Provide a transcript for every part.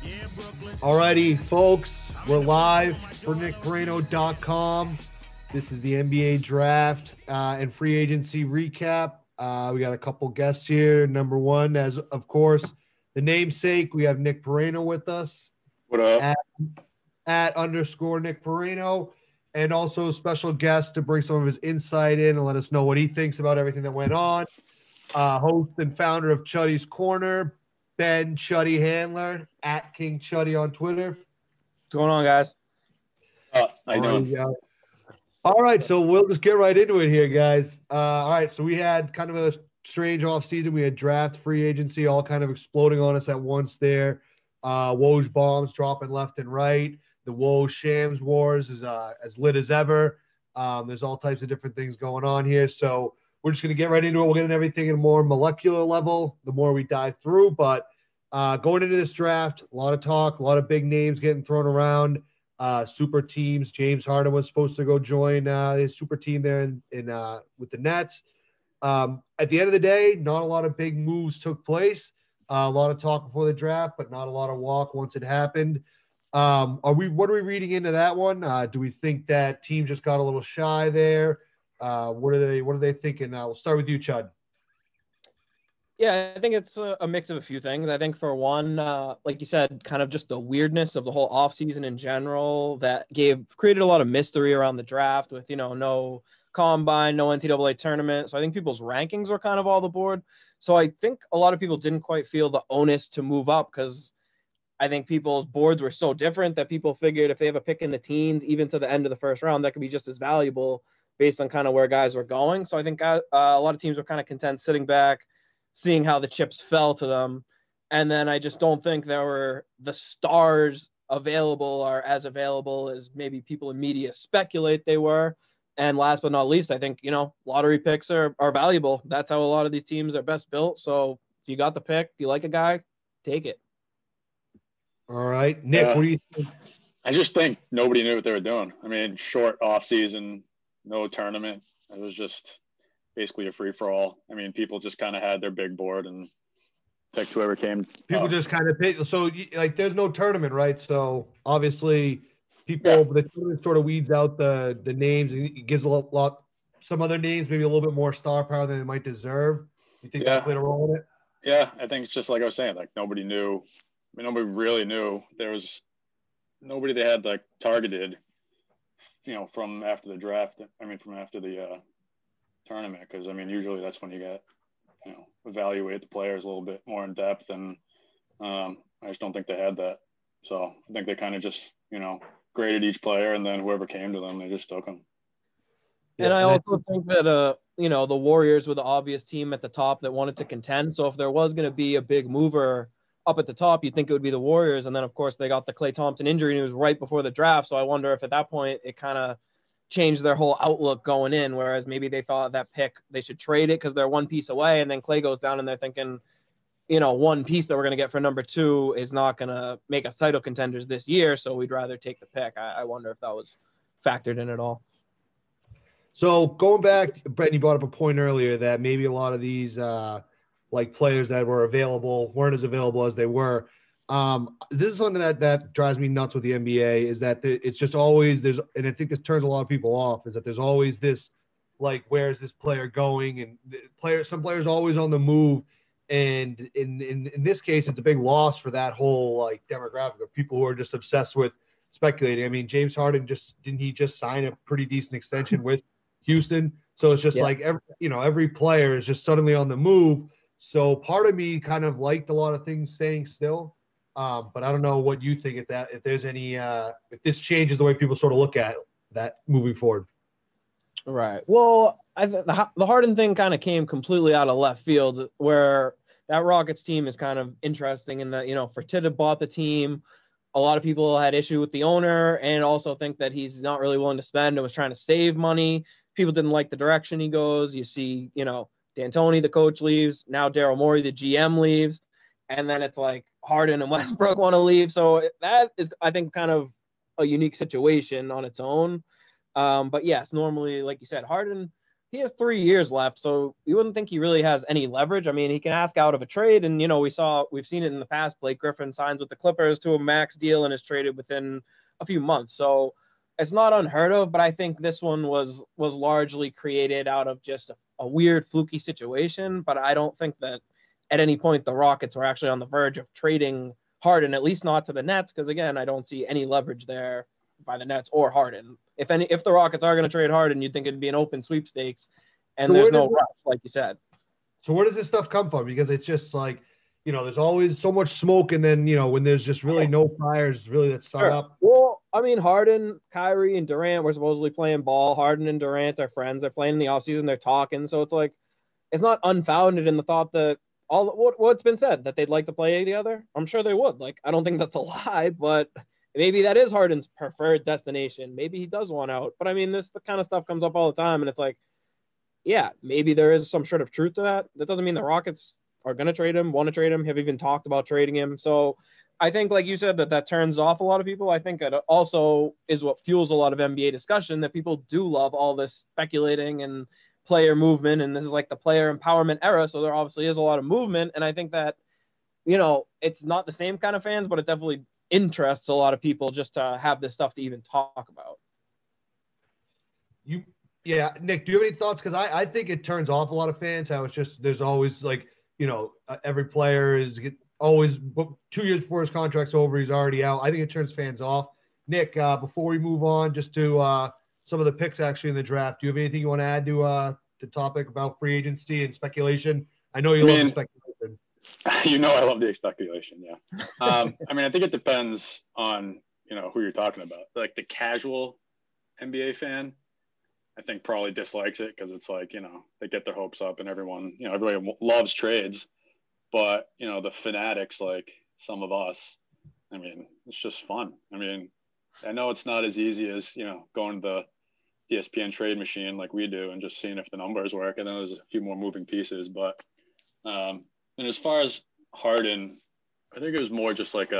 Alrighty, folks, we're live for nickbrano.com. This is the NBA draft and free agency recap. We got a couple guests here. Number one, as of course, the namesake, we have Nick Perino with us. What up? At _ Nick Perino, and also special guest to bring some of his insight in and let us know what he thinks about everything that went on. Host and founder of Chuddy's Corner, Ben Chuddy Handler, at King Chuddy on Twitter. What's going on, guys? How you doing? All right, so we'll just get right into it here, guys. All right, so we had kind of a strange offseason. We had draft, free agency, all kind of exploding on us at once there. Woj bombs dropping left and right. The Woj Shams wars is as lit as ever. There's all types of different things going on here. So we're just going to get right into it. We'll get into everything in a more molecular level the more we dive through. But going into this draft, a lot of talk, a lot of big names getting thrown around. Super teams. James Harden was supposed to go join his super team there in with the Nets. At the end of the day, not a lot of big moves took place. A lot of talk before the draft, but not a lot of walk once it happened. What are we reading into that one? Do we think that teams just got a little shy there? What are they thinking? We'll start with you, Chud. Yeah, I think it's a mix of a few things. I think for one, like you said, kind of just the weirdness of the whole offseason in general that created a lot of mystery around the draft with, no combine, no NCAA tournament. So I think people's rankings were kind of all the board. So I think a lot of people didn't quite feel the onus to move up because I think people's boards were so different that people figured if they have a pick in the teens, even to the end of the first round, that could be just as valuable based on kind of where guys were going. So I think a lot of teams were kind of content sitting back, seeing how the chips fell to them. And then I just don't think there were the stars available or as available as maybe people in media speculate they were. And last but not least, I think, lottery picks are valuable. That's how a lot of these teams are best built. So if you got the pick, you like a guy, take it. All right. Nick, what do you think? I just think nobody knew what they were doing. I mean, short off season, no tournament. It was just basically a free-for-all. I mean, people just kind of had their big board and picked whoever came. People just kind of pick. So, there's no tournament, right? So, obviously, the tournament sort of weeds out the names and it gives a lot some other names maybe a little bit more star power than they might deserve. You think that played a role in it? Yeah, I think it's just like I was saying. Like, nobody knew. I mean, nobody really knew. There was nobody they had, targeted, from after the draft. I mean, from after the tournament, because usually that's when you get evaluate the players a little bit more in depth, and I just don't think they had that. So I think they kind of just graded each player, and then whoever came to them, they just took them. And I also think that the Warriors were the obvious team at the top that wanted to contend. So if there was going to be a big mover up at the top, you'd think it would be the Warriors. And then, of course, they got the Klay Thompson injury news right before the draft. So I wonder if at that point it kind of changed their whole outlook going in, whereas maybe they thought that pick, they should trade it because they're one piece away. And then Klay goes down and they're thinking, one piece that we're going to get for number 2 is not going to make us title contenders this year. So we'd rather take the pick. I wonder if that was factored in at all. So going back, Brett, you brought up a point earlier that maybe a lot of these players that were available weren't as available as they were. This is something that drives me nuts with the NBA is that it's just always and I think this turns a lot of people off, is that there's always this, where's this player going? And some players always on the move. And in this case, it's a big loss for that whole demographic of people who are just obsessed with speculating. I mean, James Harden didn't he just sign a pretty decent extension with Houston? So it's just every player is just suddenly on the move. So part of me kind of liked a lot of things staying still, but I don't know what you think if there's any if this changes the way people sort of look at that moving forward. Right. Well, the Harden thing kind of came completely out of left field, where that Rockets team is kind of interesting in that Fertitta bought the team. A lot of people had issue with the owner and also think that he's not really willing to spend and was trying to save money. People didn't like the direction he goes. You see, D'Antoni, the coach, leaves. Now Daryl Morey, the GM, leaves. And then it's like Harden and Westbrook want to leave. So that is, I think, kind of a unique situation on its own. But yes, normally, like you said, Harden, he has 3 years left, so you wouldn't think he really has any leverage. I mean, he can ask out of a trade, and we've seen it in the past. Blake Griffin signs with the Clippers to a max deal and is traded within a few months. So it's not unheard of, but I think this one was largely created out of just a weird fluky situation. But I don't think that at any point the Rockets were actually on the verge of trading Harden, at least not to the Nets, because again, I don't see any leverage there by the Nets or Harden. If the Rockets are going to trade Harden, you'd think it'd be an open sweepstakes, and there's no rush, like you said. So where does this stuff come from? Because it's just like, there's always so much smoke, and then, when there's just really no fires really that start up. Well, I mean, Harden, Kyrie, and Durant were supposedly playing ball. Harden and Durant are friends. They're playing in the offseason. They're talking. So it's like, it's not unfounded in the thought that what's been said, that they'd like to play together. I'm sure they would. Like, I don't think that's a lie, but maybe that is Harden's preferred destination. Maybe he does want out. But I mean, the kind of stuff comes up all the time, and it's like, yeah, maybe there is some sort of truth to that. That doesn't mean the Rockets are going to trade him, want to trade him, have even talked about trading him. So I think, like you said, that turns off a lot of people. I think it also is what fuels a lot of NBA discussion, that people do love all this speculating and player movement. And this is like the player empowerment era. So there obviously is a lot of movement. And I think that, it's not the same kind of fans, but it definitely interests a lot of people just to have this stuff to even talk about. Yeah, Nick, do you have any thoughts? Because I think it turns off a lot of fans. How it's just, there's always like, every player is always 2 years before his contract's over, he's already out. I think it turns fans off. Nick, before we move on, just to some of the picks actually in the draft, do you have anything you want to add to the topic about free agency and speculation? I know you love the speculation. I love the speculation. Yeah. I think it depends on, who you're talking about. Like the casual NBA fan, I think probably dislikes it because it's like, they get their hopes up and everyone, everybody loves trades. But, the fanatics, like some of us, it's just fun. I know it's not as easy as, going to the ESPN trade machine like we do and just seeing if the numbers work. I know there's a few more moving pieces. But and as far as Harden, I think it was more just like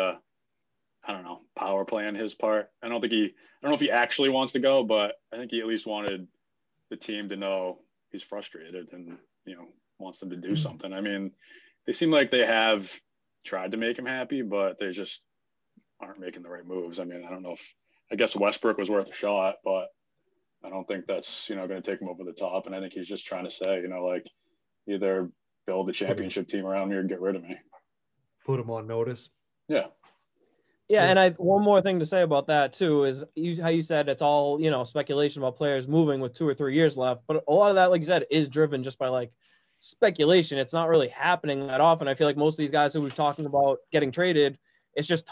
power play on his part. I don't know if he actually wants to go, but I think he at least wanted the team to know he's frustrated and, wants them to do something. They seem like they have tried to make him happy, but they just aren't making the right moves. I don't know I guess Westbrook was worth a shot, but I don't think that's, going to take him over the top. And I think he's just trying to say, either build a championship team around me or get rid of me. Put him on notice. Yeah. Yeah, and one more thing to say about that too is how you said it's all, speculation about players moving with 2 or 3 years left, but a lot of that, like you said, is driven just by like speculation. It's not really happening that often. I feel like most of these guys who we've talking about getting traded, it's just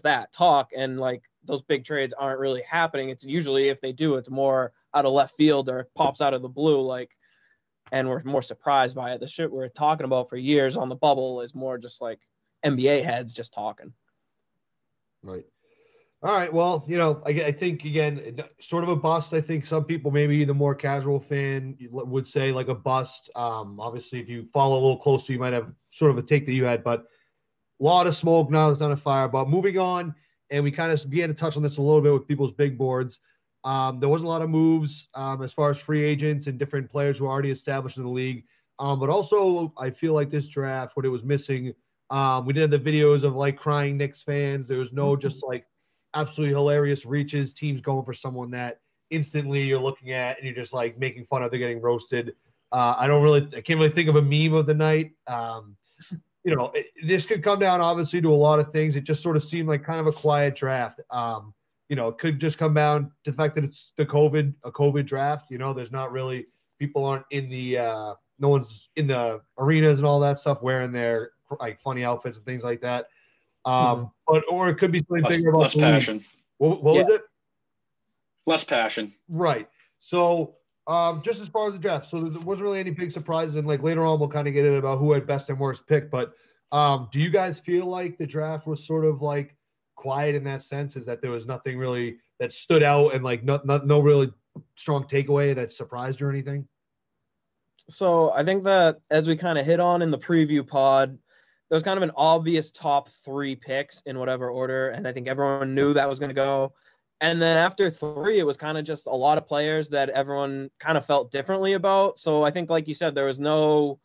that talk, and like those big trades aren't really happening. It's usually, if they do, it's more out of left field or it pops out of the blue, and we're more surprised by it. The shit we're talking about for years on the bubble is more just like NBA heads just talking. Right. All right. Well, I think, again, sort of a bust. I think some people, maybe the more casual fan, would say like a bust. Obviously, if you follow a little closer, you might have sort of a take that you had, but a lot of smoke now that's on a fire. But moving on, and we kind of began to touch on this a little bit with people's big boards. There wasn't a lot of moves as far as free agents and different players who are already established in the league. But also, I feel like this draft, what it was missing, we did the videos of like crying Knicks fans. There was no just like absolutely hilarious reaches, teams going for someone that instantly you're looking at and you're just like making fun of, they're getting roasted. I can't really think of a meme of the night. This could come down obviously to a lot of things. It just sort of seemed like kind of a quiet draft. It could just come down to the fact that it's a COVID draft. There's not really, people aren't in the, no one's in the arenas and all that stuff wearing their like funny outfits and things like that. Or it could be something bigger about less passion. What was it? Less passion. Right. So just as far as the draft, so there wasn't really any big surprises, and like later on we'll kind of get into about who had best and worst pick. But do you guys feel like the draft was sort of like quiet in that sense? Is that there was nothing really that stood out and like no really strong takeaway that surprised you or anything? So I think that as we kind of hit on in the preview pod, there's kind of an obvious top 3 picks in whatever order, and I think everyone knew that was going to go. And then after 3, it was kind of just a lot of players that everyone kind of felt differently about. So I think, like you said, there was no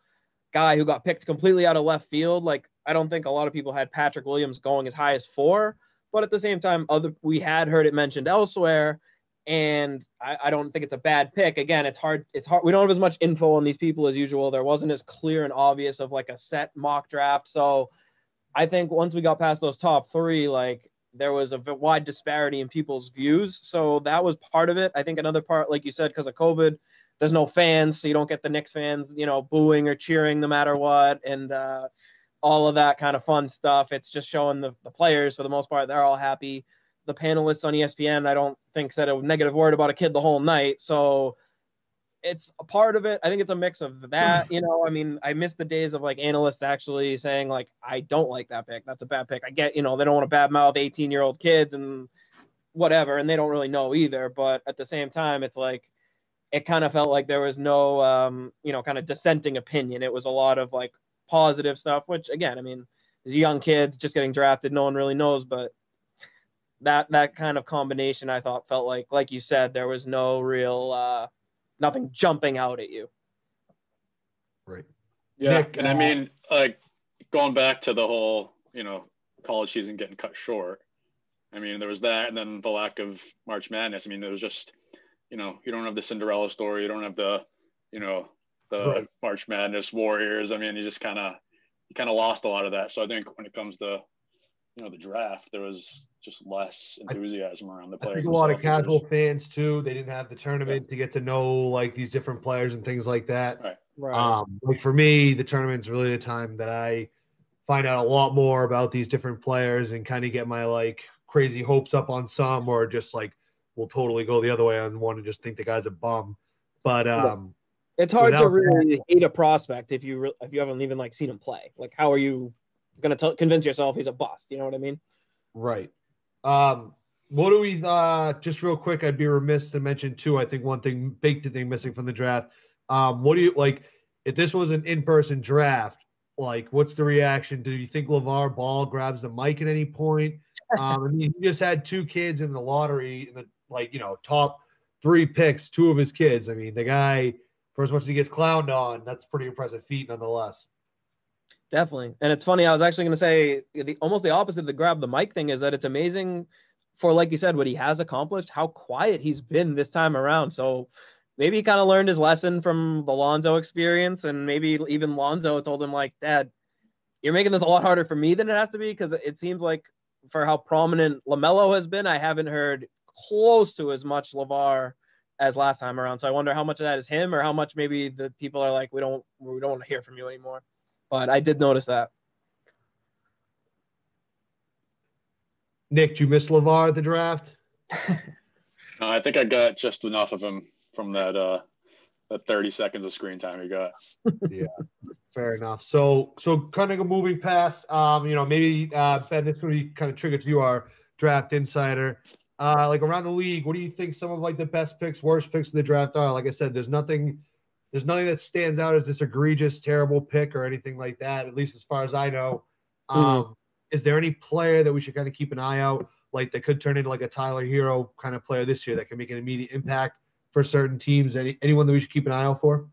guy who got picked completely out of left field. Like, I don't think a lot of people had Patrick Williams going as high as 4, but at the same time, we had heard it mentioned elsewhere. And I don't think it's a bad pick. Again, it's hard. We don't have as much info on these people as usual. There wasn't as clear and obvious of like a set mock draft. So I think once we got past those top 3, like, there was a wide disparity in people's views. So that was part of it. I think another part, like you said, because of COVID, there's no fans, so you don't get the Knicks fans, booing or cheering no matter what, and all of that kind of fun stuff. It's just showing the players, for the most part, they're all happy. The panelists on ESPN, I don't think, said a negative word about a kid the whole night. So it's a part of it. I think it's a mix of that. I mean, I miss the days of like analysts actually saying like, I don't like that pick. That's a bad pick. I get, they don't want to badmouth 18-year-old kids and whatever, and they don't really know either. But at the same time, it's like, it kind of felt like there was no, kind of dissenting opinion. It was a lot of like positive stuff, which again, I mean, young kids just getting drafted, no one really knows, but that kind of combination, I thought, felt like you said, there was no real, nothing jumping out at you. Right. Yeah. Nick, and I mean, like, going back to the whole, college season getting cut short. I mean, there was that, and then the lack of March Madness. I mean, there was just, you don't have the Cinderella story. You don't have the, Right. March Madness Warriors. I mean, you kind of lost a lot of that. So I think when it comes to, the draft, there was just less enthusiasm around the players. I think a lot of casual fans too. They didn't have the tournament to get to know like these different players and things like that. Right. Like for me, the tournament's really a time that I find out a lot more about these different players and kind of get my like crazy hopes up on some, or just like will totally go the other way on one and just think the guy's a bum. But it's hard to really hate a prospect if you haven't even like seen him play. Like, how are you going to convince yourself he's a bust? You know what I mean? Right. What do we just real quick? I'd be remiss to mention too. I think one big thing missing from the draft. What do you like if this was an in-person draft? Like, what's the reaction? Do you think LeVar Ball grabs the mic at any point? I mean, he just had 2 kids in the lottery, in the top 3 picks, 2 of his kids. I mean, the guy, for as much as he gets clowned on, that's pretty impressive feat nonetheless. Definitely. And it's funny, I was actually going to say almost the opposite of the grab the mic thing is that it's amazing for, like you said, what he has accomplished, how quiet he's been this time around. So maybe he kind of learned his lesson from the Lonzo experience, and maybe even Lonzo told him like, Dad, you're making this a lot harder for me than it has to be, because it seems like for how prominent LaMelo has been, I haven't heard close to as much LeVar as last time around. So I wonder how much of that is him, or how much maybe the people are like, we don't want to hear from you anymore. But I did notice that. Nick, do you miss LeVar at the draft? I think I got just enough of him from that 30 seconds of screen time he got. Yeah, fair enough. So kind of moving past, maybe Ben, this is going to be kind of triggered to you, our draft insider. Like around the league, what do you think some of like the best picks, worst picks in the draft are? Like I said, there's nothing that stands out as this egregious, terrible pick or anything like that, at least as far as I know. Is there any player that we should kind of keep an eye out, like that could turn into like a Tyler Hero kind of player this year that can make an immediate impact for certain teams? Anyone that we should keep an eye out for?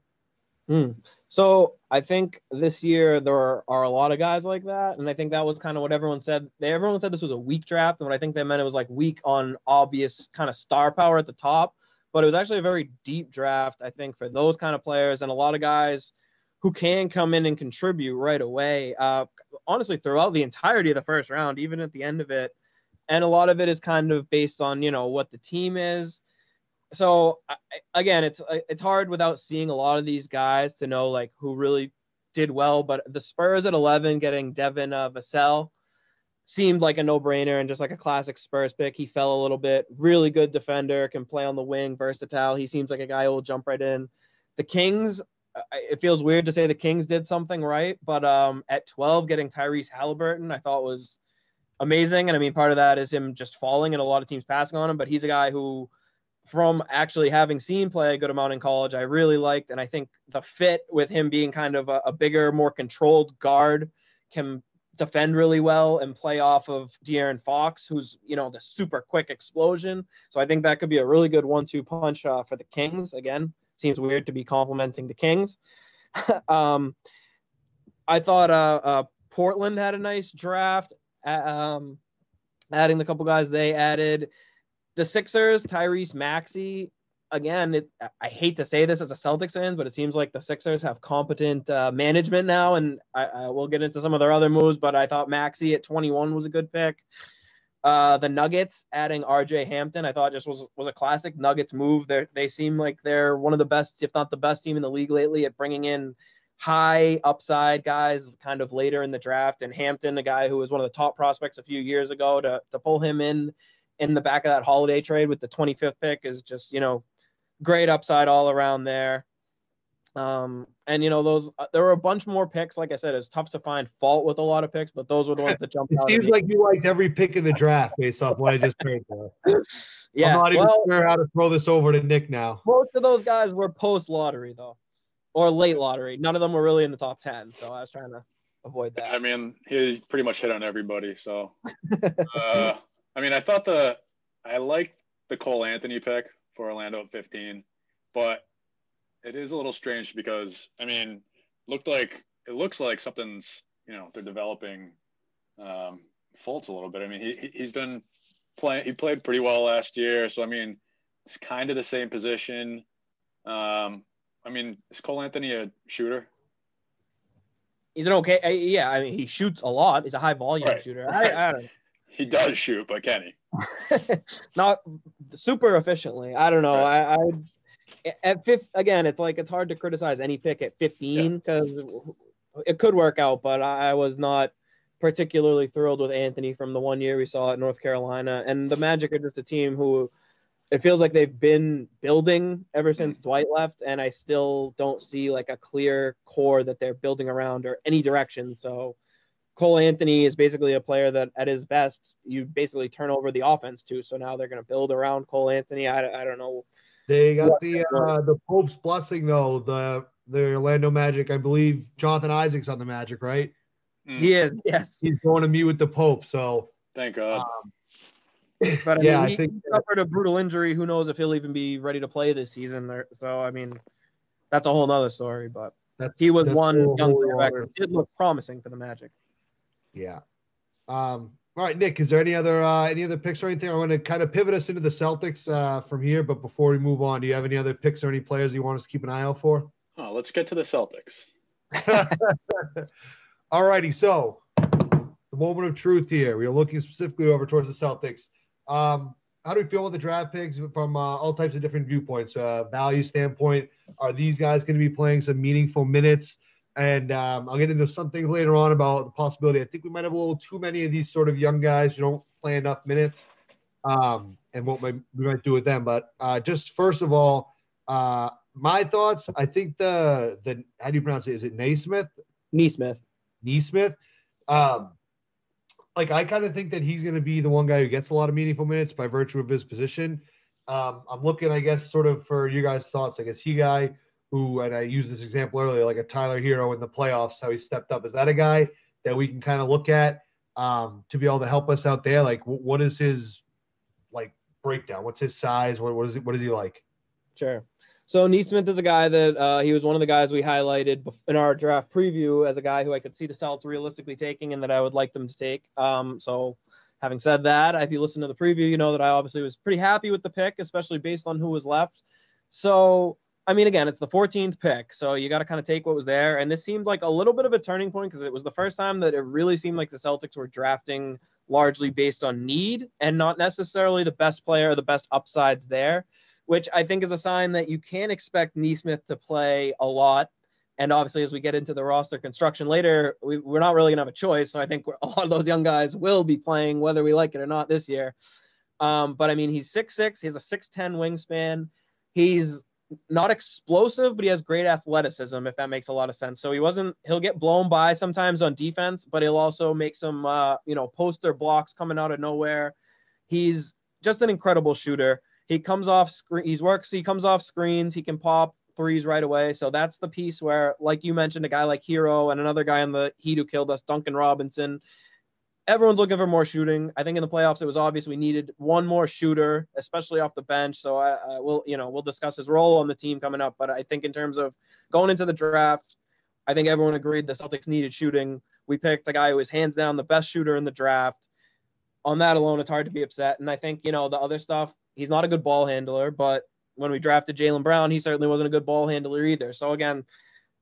So I think this year there are a lot of guys like that, and I think that was kind of what everyone said. Everyone said this was a weak draft, and what I think they meant, it was like weak on obvious kind of star power at the top, but it was actually a very deep draft, I think, for those kind of players, and a lot of guys who can come in and contribute right away. Honestly, throughout the entirety of the first round, even at the end of it, and a lot of it is kind of based on what the team is. So again, it's hard without seeing a lot of these guys to know like who really did well. But the Spurs at 11 getting Devin Vassell seemed like a no-brainer and just like a classic Spurs pick. He fell a little bit. Really good defender, can play on the wing, versatile. He seems like a guy who will jump right in. The Kings, it feels weird to say the Kings did something right, but at 12 getting Tyrese Halliburton I thought was amazing. And I mean, part of that is him just falling and a lot of teams passing on him, but he's a guy who, from actually having seen play a good amount in college, I really liked. And I think the fit with him being kind of a bigger, more controlled guard can defend really well and play off of De'Aaron Fox, who's, the super quick explosion. So I think that could be a really good 1-2 punch for the Kings. Again, seems weird to be complimenting the Kings. I thought Portland had a nice draft, adding the couple guys they added. The Sixers, Tyrese Maxey. Again, I hate to say this as a Celtics fan, but it seems like the Sixers have competent management now, and I will get into some of their other moves, but I thought Maxey at 21 was a good pick. The Nuggets adding RJ Hampton, I thought just was a classic Nuggets move. They seem like they're one of the best, if not the best team in the league lately at bringing in high upside guys kind of later in the draft. And Hampton, a guy who was one of the top prospects a few years ago, to pull him in the back of that Holiday trade with the 25th pick is just, great upside all around there. And those there were a bunch more picks. Like I said, it's tough to find fault with a lot of picks, but those were the ones that jumped out. It seems like you liked every pick in the draft based off what I just heard. Yeah, I'm not even sure how to throw this over to Nick now. Most of those guys were post lottery though, or late lottery. None of them were really in the top 10, so I was trying to avoid that. I mean, he pretty much hit on everybody. So, I liked the Cole Anthony pick for Orlando at 15, but it is a little strange because, it looks like something's, they're developing Fultz a little bit. I mean, he's done playing, he played pretty well last year. So, it's kind of the same position. Is Cole Anthony a shooter? He's an okay. Yeah, he shoots a lot. He's a high volume shooter. I don't know. He does shoot, but can he? Not super efficiently. I don't know. Right. At fifth again, it's hard to criticize any pick at 15 because it could work out, but I was not particularly thrilled with Anthony from the 1 year we saw at North Carolina. And the Magic are just a team who it feels like they've been building ever since Dwight left, and I still don't see a clear core that they're building around or any direction. So Cole Anthony is basically a player that at his best, you basically turn over the offense to. So now they're going to build around Cole Anthony. I don't know. They got the Pope's blessing, though, the Orlando Magic. I believe Jonathan Isaac's on the Magic, right? He is, yes. He's going to meet with the Pope, so. Thank God. But I think he suffered a brutal injury. Who knows if he'll even be ready to play this season. So, that's a whole nother story. But he was one young quarterback who did look promising for the Magic. Yeah. All right, Nick, is there any other picks or anything? I want to kind of pivot us into the Celtics from here, but before we move on, do you have any other picks or any players you want us to keep an eye out for? Oh, let's get to the Celtics. All righty, so the moment of truth here. We are looking specifically over towards the Celtics. How do we feel with the draft picks from all types of different viewpoints? Value standpoint, are these guys going to be playing some meaningful minutes? And I'll get into something later on about the possibility. I think we might have a little too many of these sort of young guys who don't play enough minutes, and what we might do with them. But just first of all, my thoughts. I think the how do you pronounce it? Is it Naismith? Neesmith. I kind of think that he's going to be the one guy who gets a lot of meaningful minutes by virtue of his position. I'm looking, I guess, sort of for you guys' thoughts. I guess he guy who, and I used this example earlier, like a Tyler Hero in the playoffs, how he stepped up. Is that a guy that we can kind of look at to be able to help us out there? What is his breakdown? What's his size? What is he like? Sure. So Neesmith is a guy that he was one of the guys we highlighted in our draft preview as a guy who I could see the Celtics realistically taking and that I would like them to take. So having said that, if you listen to the preview, you know that I obviously was pretty happy with the pick, especially based on who was left. So, again, it's the 14th pick, so you got to kind of take what was there. And this seemed like a little bit of a turning point because it was the first time that it really seemed like the Celtics were drafting largely based on need and not necessarily the best player or the best upsides there, which I think is a sign that you can't expect Neesmith to play a lot. And obviously, as we get into the roster construction later, we're not really going to have a choice. So I think a lot of those young guys will be playing whether we like it or not this year. But he's 6'6", he has a 6'10" wingspan. He's not explosive, but he has great athleticism, if that makes a lot of sense. So he'll get blown by sometimes on defense, but he'll also make some, poster blocks coming out of nowhere. He's just an incredible shooter. He comes off screens, he can pop threes right away. So that's the piece where, like you mentioned, a guy like Hero and another guy on the Heat who killed us, Duncan Robinson. Everyone's looking for more shooting. I think in the playoffs it was obvious we needed one more shooter, especially off the bench. So we'll discuss his role on the team coming up. But I think in terms of going into the draft, I think everyone agreed the Celtics needed shooting. We picked a guy who is hands down the best shooter in the draft. On that alone, it's hard to be upset. And I think, the other stuff, he's not a good ball handler, but when we drafted Jaylen Brown, he certainly wasn't a good ball handler either. So again,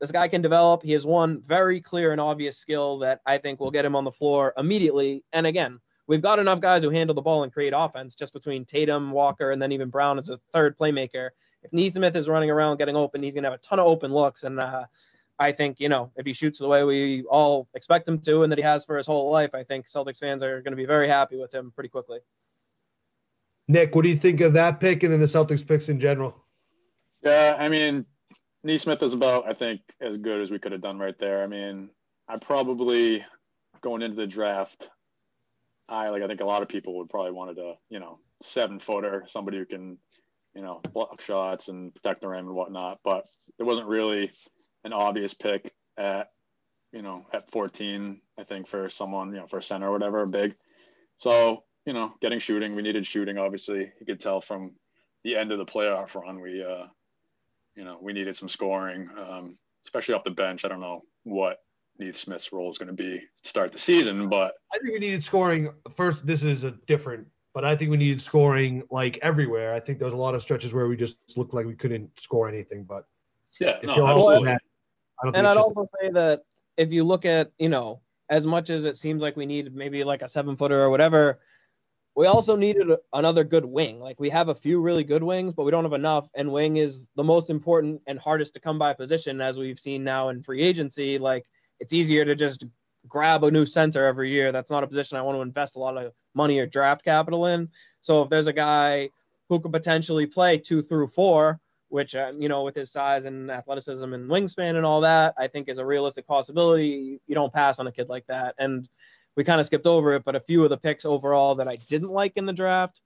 this guy can develop. He has one very clear and obvious skill that I think will get him on the floor immediately. And again, we've got enough guys who handle the ball and create offense just between Tatum, Walker, and then even Brown as a third playmaker. If Neesmith is running around getting open, he's going to have a ton of open looks. And I think, if he shoots the way we all expect him to and that he has for his whole life, I think Celtics fans are going to be very happy with him pretty quickly. Nick, what do you think of that pick and then the Celtics picks in general? Yeah, I mean, Neesmith is about, I think, as good as we could have done right there. I mean, I probably, going into the draft, I think a lot of people would probably wanted a, 7-footer, somebody who can, block shots and protect the rim and whatnot. But there wasn't really an obvious pick at 14, I think, for someone, for a center or whatever, big. So, getting shooting, we needed shooting, obviously. You could tell from the end of the playoff run, we needed some scoring, especially off the bench. I don't know what Neesmith's role is going to be to start the season, but I think we needed scoring. First, this is a different, but I think we needed scoring like everywhere. I think there was a lot of stretches where we just looked like we couldn't score anything, but yeah, no, absolutely. And I'd also say that if you look at, as much as it seems like we need maybe like a 7-footer or whatever, we also needed another good wing. Like, we have a few really good wings, but we don't have enough. And wing is the most important and hardest to come by position, as we've seen now in free agency. Like, it's easier to just grab a new center every year. That's not a position I want to invest a lot of money or draft capital in. So if there's a guy who could potentially play 2 through 4, which, with his size and athleticism and wingspan and all that, I think is a realistic possibility. You don't pass on a kid like that. And we kind of skipped over it, but a few of the picks overall that I didn't like in the draft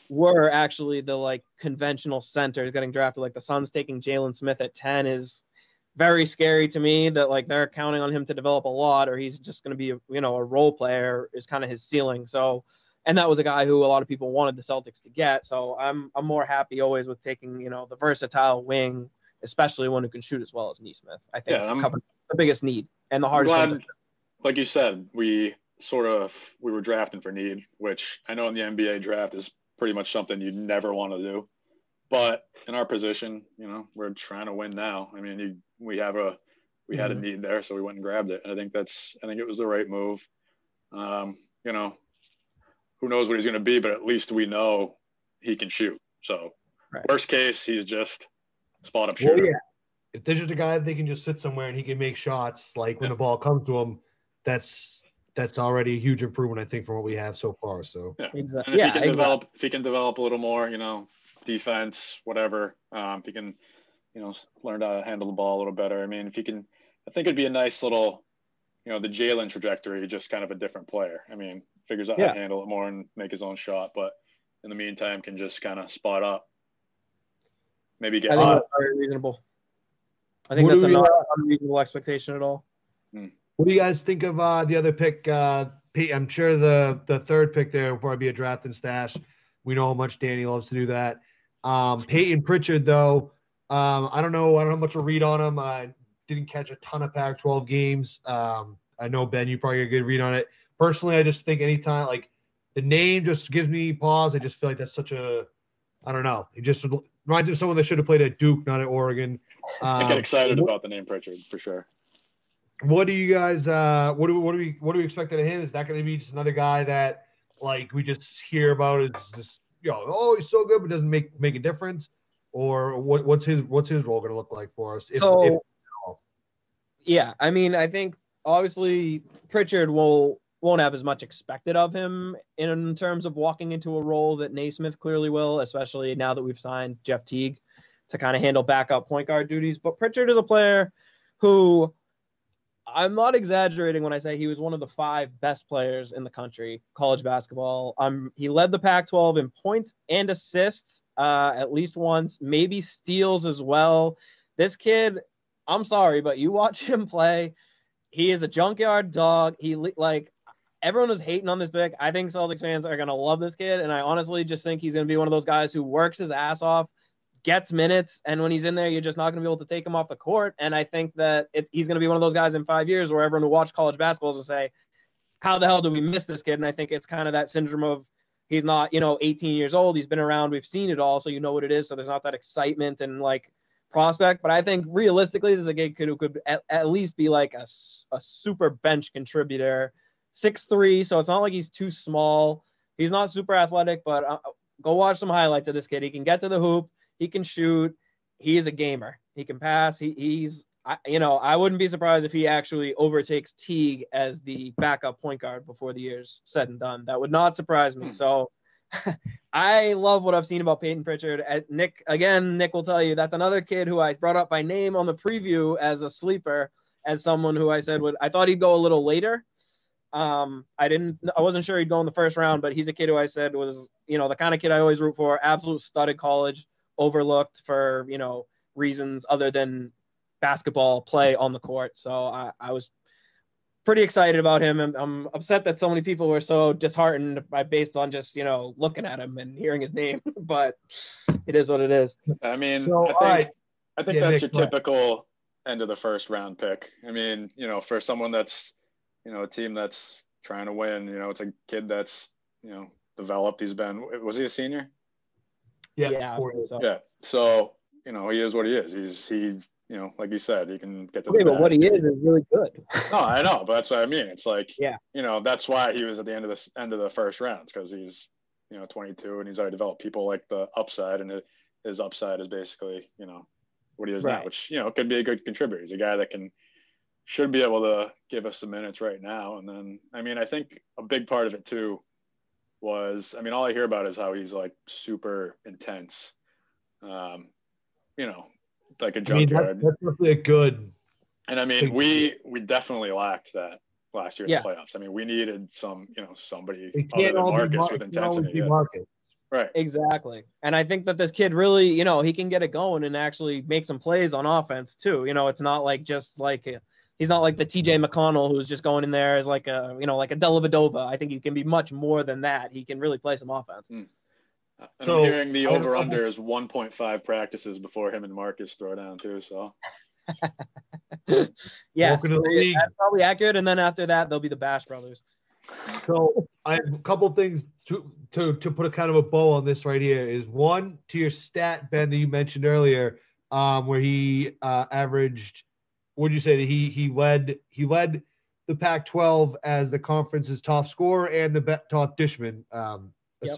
were actually the conventional centers getting drafted. Like the Suns taking Jalen Smith at 10 is very scary to me, that they're counting on him to develop a lot, or he's just going to be a role player is kind of his ceiling. So, and that was a guy who a lot of people wanted the Celtics to get. So I'm more happy always with taking, the versatile wing, especially one who can shoot as well as Neesmith. I think covered the biggest need and the hardest. I'm glad, like you said, we were drafting for need, which I know in the NBA draft is pretty much something you'd never want to do. But in our position, we're trying to win now. I mean, we had a need there, so we went and grabbed it. And I think it was the right move. Who knows what he's going to be, but at least we know he can shoot. So Worst case, he's just a spot up shooter. Well, yeah. If there's just a guy that can just sit somewhere and he can make shots, like when the ball comes to him, that's already a huge improvement, I think, from what we have so far. So exactly. And if he can develop a little more, defense, whatever. If he can, learn to handle the ball a little better. I mean, if he can, I think it'd be a nice little, the Jalen trajectory, just kind of a different player. I mean, figures out how to handle it more and make his own shot, but in the meantime can just kind of spot up. Maybe get. I think that's very reasonable. I think that's not an unreasonable expectation at all. What do you guys think of the other pick? Pete, I'm sure the third pick there will probably be a draft and stash. We know how much Danny loves to do that. Peyton Pritchard, though, I don't know much to read on him. I didn't catch a ton of Pac-12 games. I know, Ben, you probably get a good read on it. Personally, I just think anytime, the name just gives me pause. I just feel like that's such a – I don't know. It just reminds me of someone that should have played at Duke, not at Oregon. I get excited about the name Pritchard, for sure. What do you guys what do we expect out of him? Is that going to be just another guy that we just hear about is just he's so good but doesn't make a difference, or what's his role going to look like for us? Yeah, I mean, I think obviously Pritchard won't have as much expected of him in terms of walking into a role that Naismith clearly will, especially now that we've signed Jeff Teague to kind of handle backup point guard duties. But Pritchard is a player who, I'm not exaggerating when I say he was one of the 5 best players in the country, college basketball. He led the Pac-12 in points and assists at least once, maybe steals as well. This kid, I'm sorry, but you watch him play. He is a junkyard dog. Everyone was hating on this pick. I think Celtics fans are gonna love this kid, and I honestly just think he's gonna be one of those guys who works his ass off, gets minutes, and when he's in there, you're just not gonna be able to take him off the court. And I think that he's gonna be one of those guys in 5 years where everyone who watched college basketball is gonna say, "How the hell do we miss this kid?" And I think it's kind of that syndrome of he's not, 18 years old. He's been around. We've seen it all, so you know what it is. So there's not that excitement and prospect, but I think realistically, there's a kid who could at least be like a super bench contributor. 6'3", so it's not like he's too small. He's not super athletic, but go watch some highlights of this kid. He can get to the hoop. He can shoot. He is a gamer. He can pass. I wouldn't be surprised if he actually overtakes Teague as the backup point guard before the year's said and done. That would not surprise me. So I love what I've seen about Peyton Pritchard. Nick will tell you that's another kid who I brought up by name on the preview as a sleeper, as someone who I said I thought he'd go a little later. I wasn't sure he'd go in the first round, but he's a kid who I said was, the kind of kid I always root for, absolute stud at college, overlooked for, reasons other than basketball play on the court. So I was pretty excited about him. I'm upset that so many people were so disheartened based on just, looking at him and hearing his name, but it is what it is. I mean, so, I think that's Nick, your typical end of the first round pick. I mean, for someone that's, a team that's trying to win, it's a kid that's, developed. Was he a senior? Yeah. Yeah. So, he is what he is. He like you said, he can get to the but what he is really good. No, I know, but that's what I mean. It's like, yeah, that's why he was at the end of the first round, because he's, 22 and he's already developed. People like the upside, and his upside is basically, what he is now, which, could be a good contributor. He's a guy that should be able to give us some minutes right now. And then, I think a big part of it too was, all I hear about is how he's like super intense. Like a junkyard. That's definitely a good. And we definitely lacked that last year in the playoffs. We needed somebody other than Marcus with intensity. Right. Exactly. And I think that this kid really, he can get it going and actually make some plays on offense too. It's not like he's not like the TJ McConnell who's just going in there as like a Dellavedova. I think he can be much more than that. He can really play some offense. And I'm hearing the over-under is 1.5 practices before him and Marcus throw down too. So, yes, that's probably accurate. And then after that, they'll be the Bash Brothers. So I have a couple of things to put a kind of a bow on this right here. Is one, to your stat, Ben, that you mentioned earlier, where he averaged. What did you say that he led the Pac-12 as the conference's top scorer and the top dishman.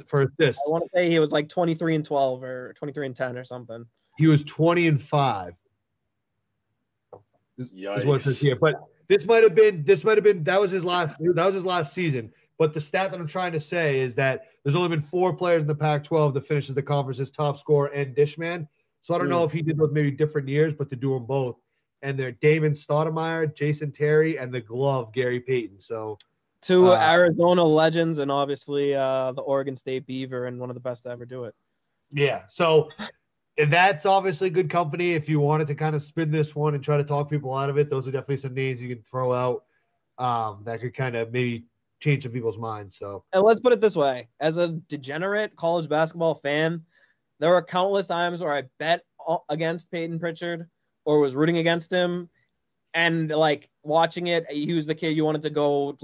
For assists. I want to say he was like 23 and 12 or 23 and 10 or something. He was 20 and 5. Is what it says here. But that was his last season. But the stat that I'm trying to say is that there's only been 4 players in the Pac-12 that finishes the conference's top scorer and dishman. So I don't know if he did those maybe different years, but to do them both. And they're Damon Stoudemire, Jason Terry, and the glove Gary Payton. So. 2 Arizona legends, and obviously the Oregon State Beaver, and one of the best to ever do it. Yeah, so that's obviously good company. If you wanted to kind of spin this one and try to talk people out of it, those are definitely some names you can throw out that could kind of maybe change some people's minds. So, and let's put it this way: as a degenerate college basketball fan, there were countless times where I bet against Peyton Pritchard or was rooting against him, and watching it, he was the kid you wanted to go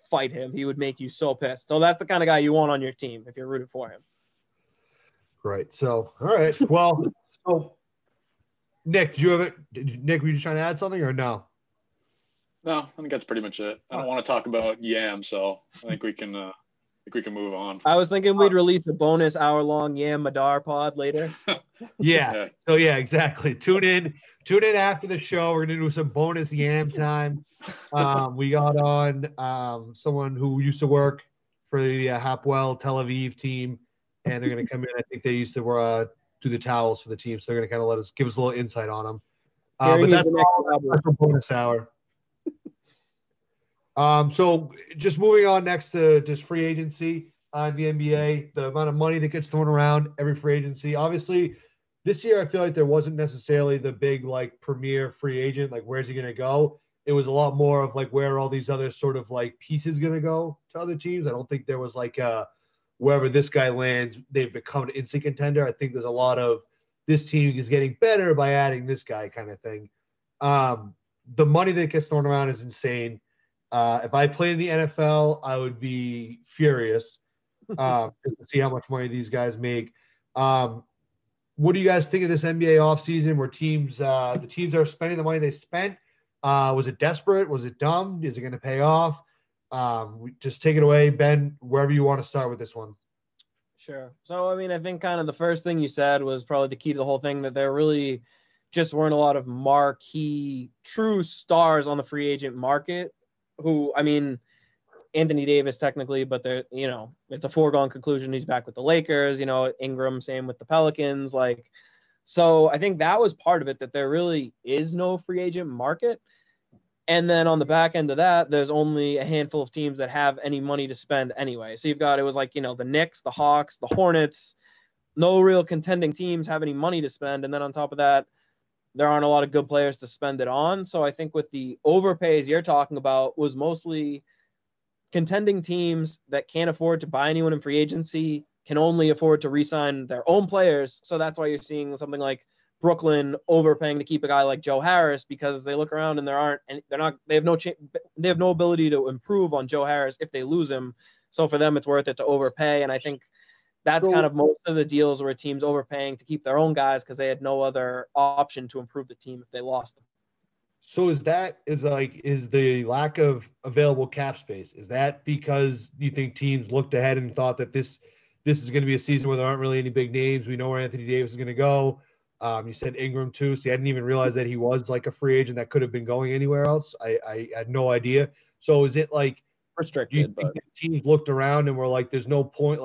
fight him. He would make you so pissed. So that's the kind of guy you want on your team if you're rooting for him. Right. So, all right. Well, so Nick, did you have it? Nick, were you just trying to add something or no? No, I think that's pretty much it. I don't want to talk about Yam, so I think we can move on. I was thinking we'd release a bonus hour-long Yam Madar pod later. Yeah. So yeah, exactly. Tune in after the show. We're gonna do some bonus Yam time. We got on someone who used to work for the Hapwell Tel Aviv team, and they're gonna come in. I think they used to do the towels for the team, so they're gonna kind of give us a little insight on them. But that's a bonus hour. So just moving on next to just free agency in the NBA, the amount of money that gets thrown around every free agency. Obviously, this year I feel like there wasn't necessarily the big like premier free agent, like where's he going to go? It was a lot more of like where are all these other sort of like pieces going to go to other teams. I don't think there was like wherever this guy lands, they've become an instant contender. I think there's a lot of this team is getting better by adding this guy kind of thing. The money that gets thrown around is insane. If I played in the NFL, I would be furious to see how much money these guys make. What do you guys think of this NBA offseason where the teams are spending the money they spent? Was it desperate? Was it dumb? Is it going to pay off? Just take it away, Ben, wherever you want to start with this one. Sure. So, I mean, I think kind of the first thing you said was probably the key to the whole thing, that there really just weren't a lot of marquee true stars on the free agent market who, I mean, Anthony Davis technically, but they're, it's a foregone conclusion. He's back with the Lakers, Ingram, same with the Pelicans. So I think that was part of it, that there really is no free agent market. And then on the back end of that, there's only a handful of teams that have any money to spend anyway. So it was like, the Knicks, the Hawks, the Hornets, no real contending teams have any money to spend. And then on top of that, there aren't a lot of good players to spend it on. So I think with the overpays you're talking about was mostly contending teams that can't afford to buy anyone in free agency, can only afford to re-sign their own players. So that's why you're seeing something like Brooklyn overpaying to keep a guy like Joe Harris, because they look around and they have no ability to improve on Joe Harris if they lose him. So for them, it's worth it to overpay. And I think that's kind of most of the deals where teams overpaying to keep their own guys because they had no other option to improve the team if they lost them. So is the lack of available cap space, is that because you think teams looked ahead and thought that this is going to be a season where there aren't really any big names? We know where Anthony Davis is going to go. You said Ingram too. See, I didn't even realize that he was like a free agent that could have been going anywhere else. I had no idea. So is it like restricted? Do you think that teams looked around and were like, there's no point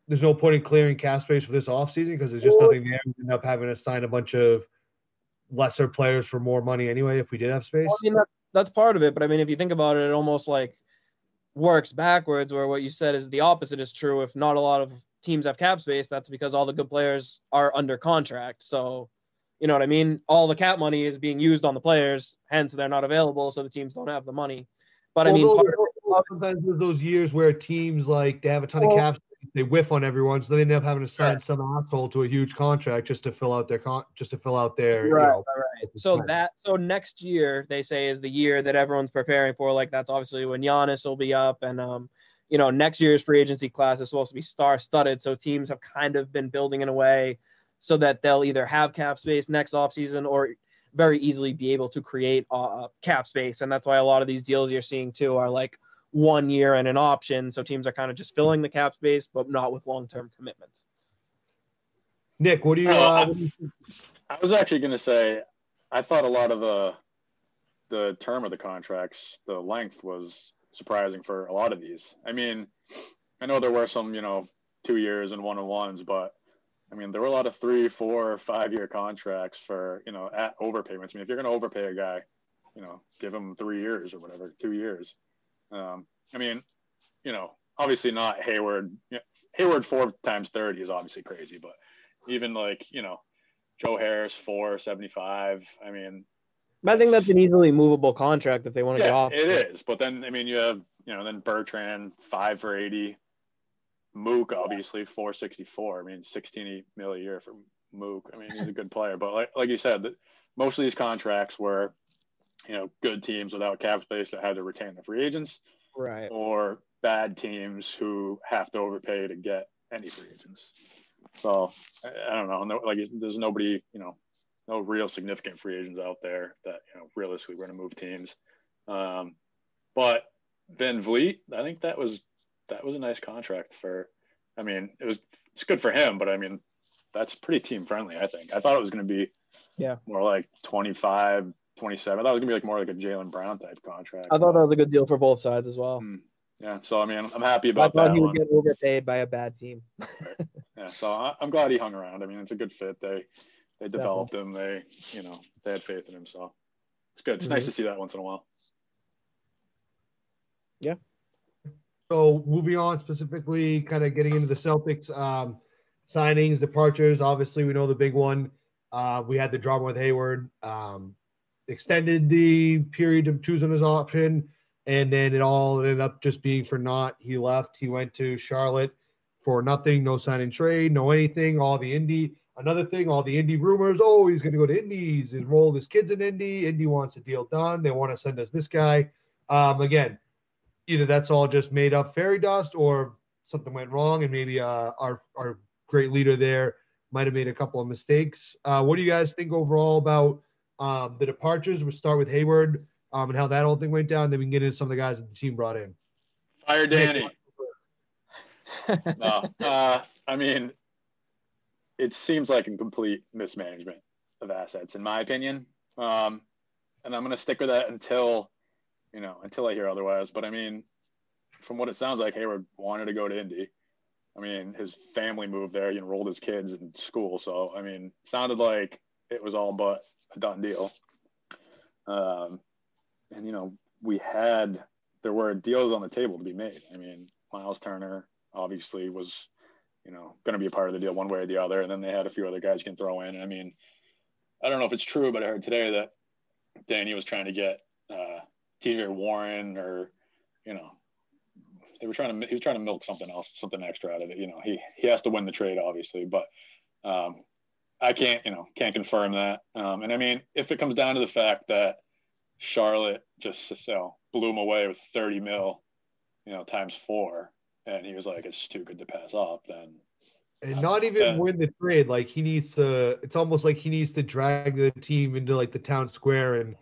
in clearing cap space for this offseason because there's just nothing there. We end up having to sign a bunch of lesser players for more money anyway if we did have space? Well, I mean, that's part of it. But I mean, if you think about it, it almost like works backwards, where what you said is the opposite is true. If not a lot of teams have cap space, that's because all the good players are under contract. So, you know what I mean? All the cap money is being used on the players, hence they're not available, so the teams don't have the money. But I mean, sometimes there's those years where teams like they have a ton of cap space, they whiff on everyone, so they end up having to sign some asshole to a huge contract just to fill out their right. So next year they say is the year that everyone's preparing for. Like that's obviously when Giannis will be up, and next year's free agency class is supposed to be star-studded. So teams have kind of been building in a way so that they'll either have cap space next offseason or very easily be able to create cap space. And that's why a lot of these deals you're seeing too are like 1 year and an option. So teams are kind of just filling the cap space, but not with long-term commitments. Nick, what do you I was actually going to say, I thought a lot of the term of the contracts, the length was surprising for a lot of these. I mean, I know there were some, 2 years and one-on-ones, but I mean, there were a lot of 3, 4, 5 year contracts for, at overpayments. I mean, if you're going to overpay a guy, give him 3 years or whatever, 2 years. I mean, obviously not Hayward. Hayward 4 times 30 is obviously crazy, but even like, Joe Harris 4.75. I mean, I think that's an easily movable contract if they want to get off. It is. But then, I mean, you have, then Bertrand 5 for 80. Mook, obviously, 4.64. I mean, $16 million a year for Mook. I mean, he's a good player. But like you said, most of these contracts were, good teams without cap space that had to retain the free agents. Right. Or bad teams who have to overpay to get any free agents. So, I don't know. No, there's nobody, no real significant free agents out there that, realistically we're going to move teams. But Van Vliet, I think that was a nice contract it's good for him, but I mean, that's pretty team friendly, I think. I thought it was going to be more like 25, 27. I thought it was going to be like more like a Jaylen Brown type contract. I thought that was a good deal for both sides as well. Yeah. So, I mean, I'm happy about that. I thought he would get overpaid by a bad team. Right. Yeah. So I'm glad he hung around. I mean, it's a good fit. They developed him. They had faith in him. So it's good. It's nice to see that once in a while. Yeah. So moving on, specifically kind of getting into the Celtics, signings, departures. Obviously, we know the big one. We had the drama with Hayward. Extended the period to choose on his option, and then it all ended up just being for naught. He left. He went to Charlotte for nothing, no sign and trade, no anything. All the another thing, all the Indy rumors. Oh, he's going to go to Indy. He's enrolled his kids in Indy. Indy wants a deal done. They want to send us this guy. Again, either that's all just made up fairy dust, or something went wrong, and maybe our great leader there might have made a couple of mistakes. What do you guys think overall about the departures? We'll start with Hayward and how that whole thing went down. Then we can get into some of the guys that the team brought in. Fire Danny. No, I mean, it seems like a complete mismanagement of assets, in my opinion. And I'm going to stick with that until I hear otherwise. But I mean, from what it sounds like, Hayward wanted to go to Indy. I mean, his family moved there. He enrolled his kids in school. So, I mean, it sounded like it was all but a done deal. And, there were deals on the table to be made. I mean, Miles Turner obviously was, going to be a part of the deal one way or the other. And then they had a few other guys you can throw in. I mean, I don't know if it's true, but I heard today that Danny was trying to get TJ Warren, or, he was trying to milk something else, something extra out of it. He has to win the trade, obviously, but I can't confirm that. And I mean, if it comes down to the fact that Charlotte just blew him away with 30 mil, times 4, and he was like, it's too good to pass up, then. And not even win the trade. Like, it's almost like he needs to drag the team into like the town square and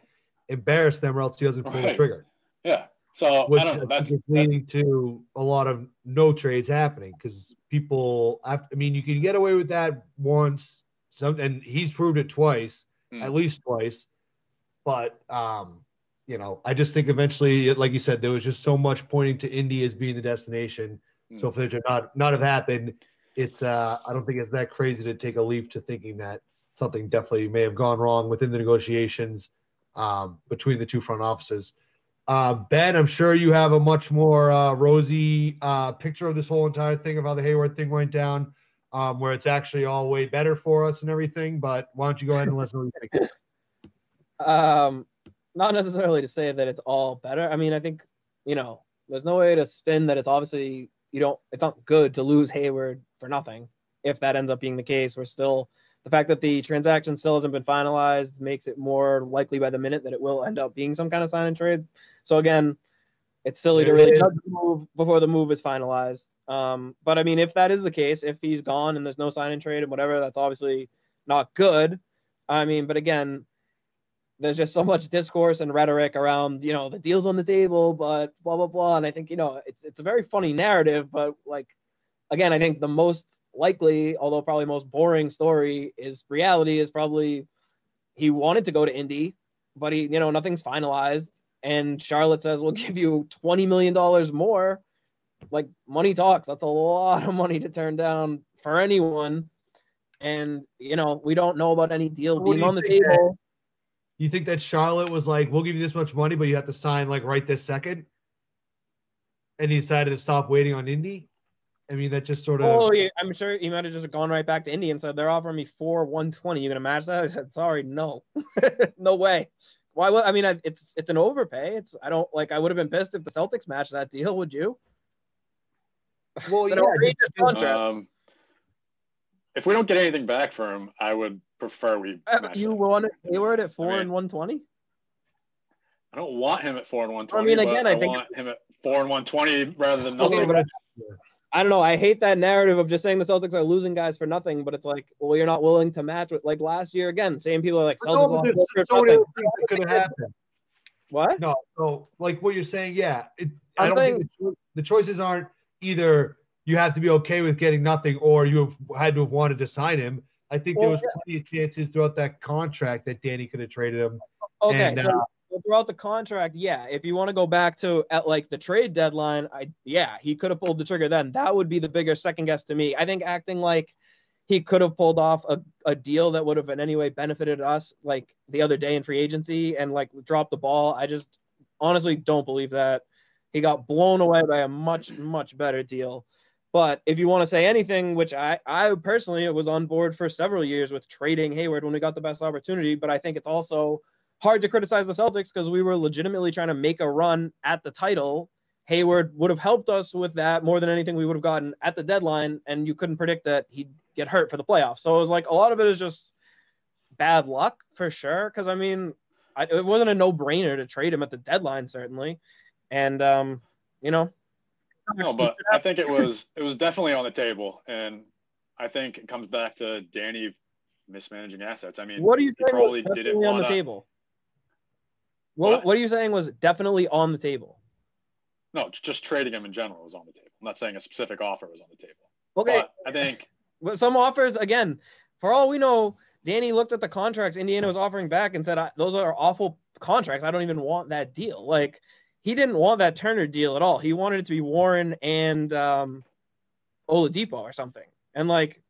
embarrass them, or else he doesn't pull the trigger. Yeah. So which I don't know. That's leading to a lot of no trades happening, because people. You can get away with that once, and he's proved it twice, at least twice. But I just think eventually, like you said, there was just so much pointing to Indy as being the destination. So if it should not have happened, it's I don't think it's that crazy to take a leap to thinking that something definitely may have gone wrong within the negotiations between the two front offices. Ben, I'm sure you have a much more rosy picture of this whole entire thing, of how the Hayward thing went down, where it's actually all way better for us and everything. But why don't you go ahead and let us know what you think? Not necessarily to say that it's all better. I mean, I think, there's no way to spin that it's obviously it's not good to lose Hayward for nothing. If that ends up being the case, the fact that the transaction still hasn't been finalized makes it more likely by the minute that it will end up being some kind of sign and trade. So again, it's silly to really judge the move before the move is finalized. But I mean, if that is the case, if he's gone and there's no sign and trade and whatever, that's obviously not good. I mean, but again, there's just so much discourse and rhetoric around, the deal's on the table, but blah, blah, blah. And I think, it's a very funny narrative, but like, again, I think the most likely, although probably most boring reality is probably he wanted to go to Indy, but nothing's finalized. And Charlotte says, we'll give you $20 million more. Like, money talks. That's a lot of money to turn down for anyone. And, we don't know about any deal being on the table. You think that Charlotte was like, we'll give you this much money, but you have to sign like right this second? And he decided to stop waiting on Indy? I mean, that just sort of. Oh, yeah, I'm sure he might have just gone right back to Indy and said, they're offering me $120. You gonna match that? I said, sorry, no, no way. Why would? I mean, it's an overpay. I would have been pissed if the Celtics matched that deal. Would you? Well, it's an outrageous contract. If we don't get anything back for him, I would prefer we. You wanted Hayward at 4 and 120. I don't want him at 4 and 120. I mean, again, I think want him at 4 and 120 rather than nothing. I don't know. I hate that narrative of just saying the Celtics are losing guys for nothing, but it's like, well, you're not willing to match with, like, last year again. Same people are like, Celtics could have happened. What? No, so like what you're saying, yeah. I don't think the choices aren't either you have to be okay with getting nothing or you have had to have wanted to sign him. I think there was plenty of chances throughout that contract that Danny could have traded him. Okay, so throughout the contract, if you want to go back to at like the trade deadline, he could have pulled the trigger then. That would be the bigger second guess to me. I think acting like he could have pulled off a deal that would have in any way benefited us, like the other day in free agency, and like dropped the ball. I just honestly don't believe that. He got blown away by a much, much better deal. But if you want to say anything, which I personally was on board for several years with trading Hayward when we got the best opportunity, but I think it's also hard to criticize the Celtics because we were legitimately trying to make a run at the title. Hayward would have helped us with that more than anything we would have gotten at the deadline, and you couldn't predict that he'd get hurt for the playoffs. So it was like a lot of it is just bad luck for sure. Because I mean, it wasn't a no-brainer to trade him at the deadline, certainly, and you know. No, but I think it was definitely on the table, and I think it comes back to Danny mismanaging assets. I mean, what are you saying probably was didn't definitely on want the to. table? What are you saying was definitely on the table? No, just trading him in general was on the table. I'm not saying a specific offer was on the table. Okay, but I think some offers, again, for all we know, Danny looked at the contracts Indiana was offering back and said, those are awful contracts. I don't even want that deal. Like, he didn't want that Turner deal at all. He wanted it to be Warren and Oladipo or something. And like,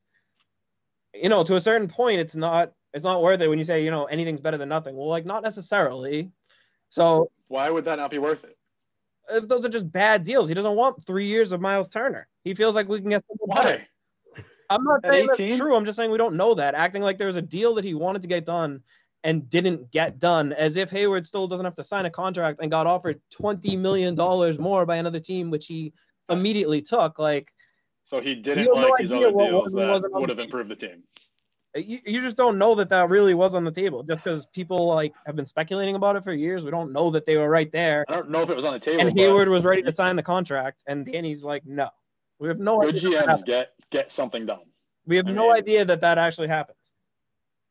to a certain point, it's not worth it when you say, anything's better than nothing. Well, like, not necessarily. So why would that not be worth it? If those are just bad deals. He doesn't want 3 years of Miles Turner. He feels like we can get someone better. I'm not saying that's true. I'm just saying we don't know that. Acting like there was a deal that he wanted to get done and didn't get done, as if Hayward still doesn't have to sign a contract and got offered $20 million more by another team, which he immediately took. Like, so he didn't like these other deals that would have improved the team. You just don't know that really was on the table just because people like have been speculating about it for years. We don't know that they were right there. I don't know if it was on the table. And Hayward was ready to sign the contract, and Danny's like, no. We have no idea. Good GMs get something done. We have no idea that actually happened.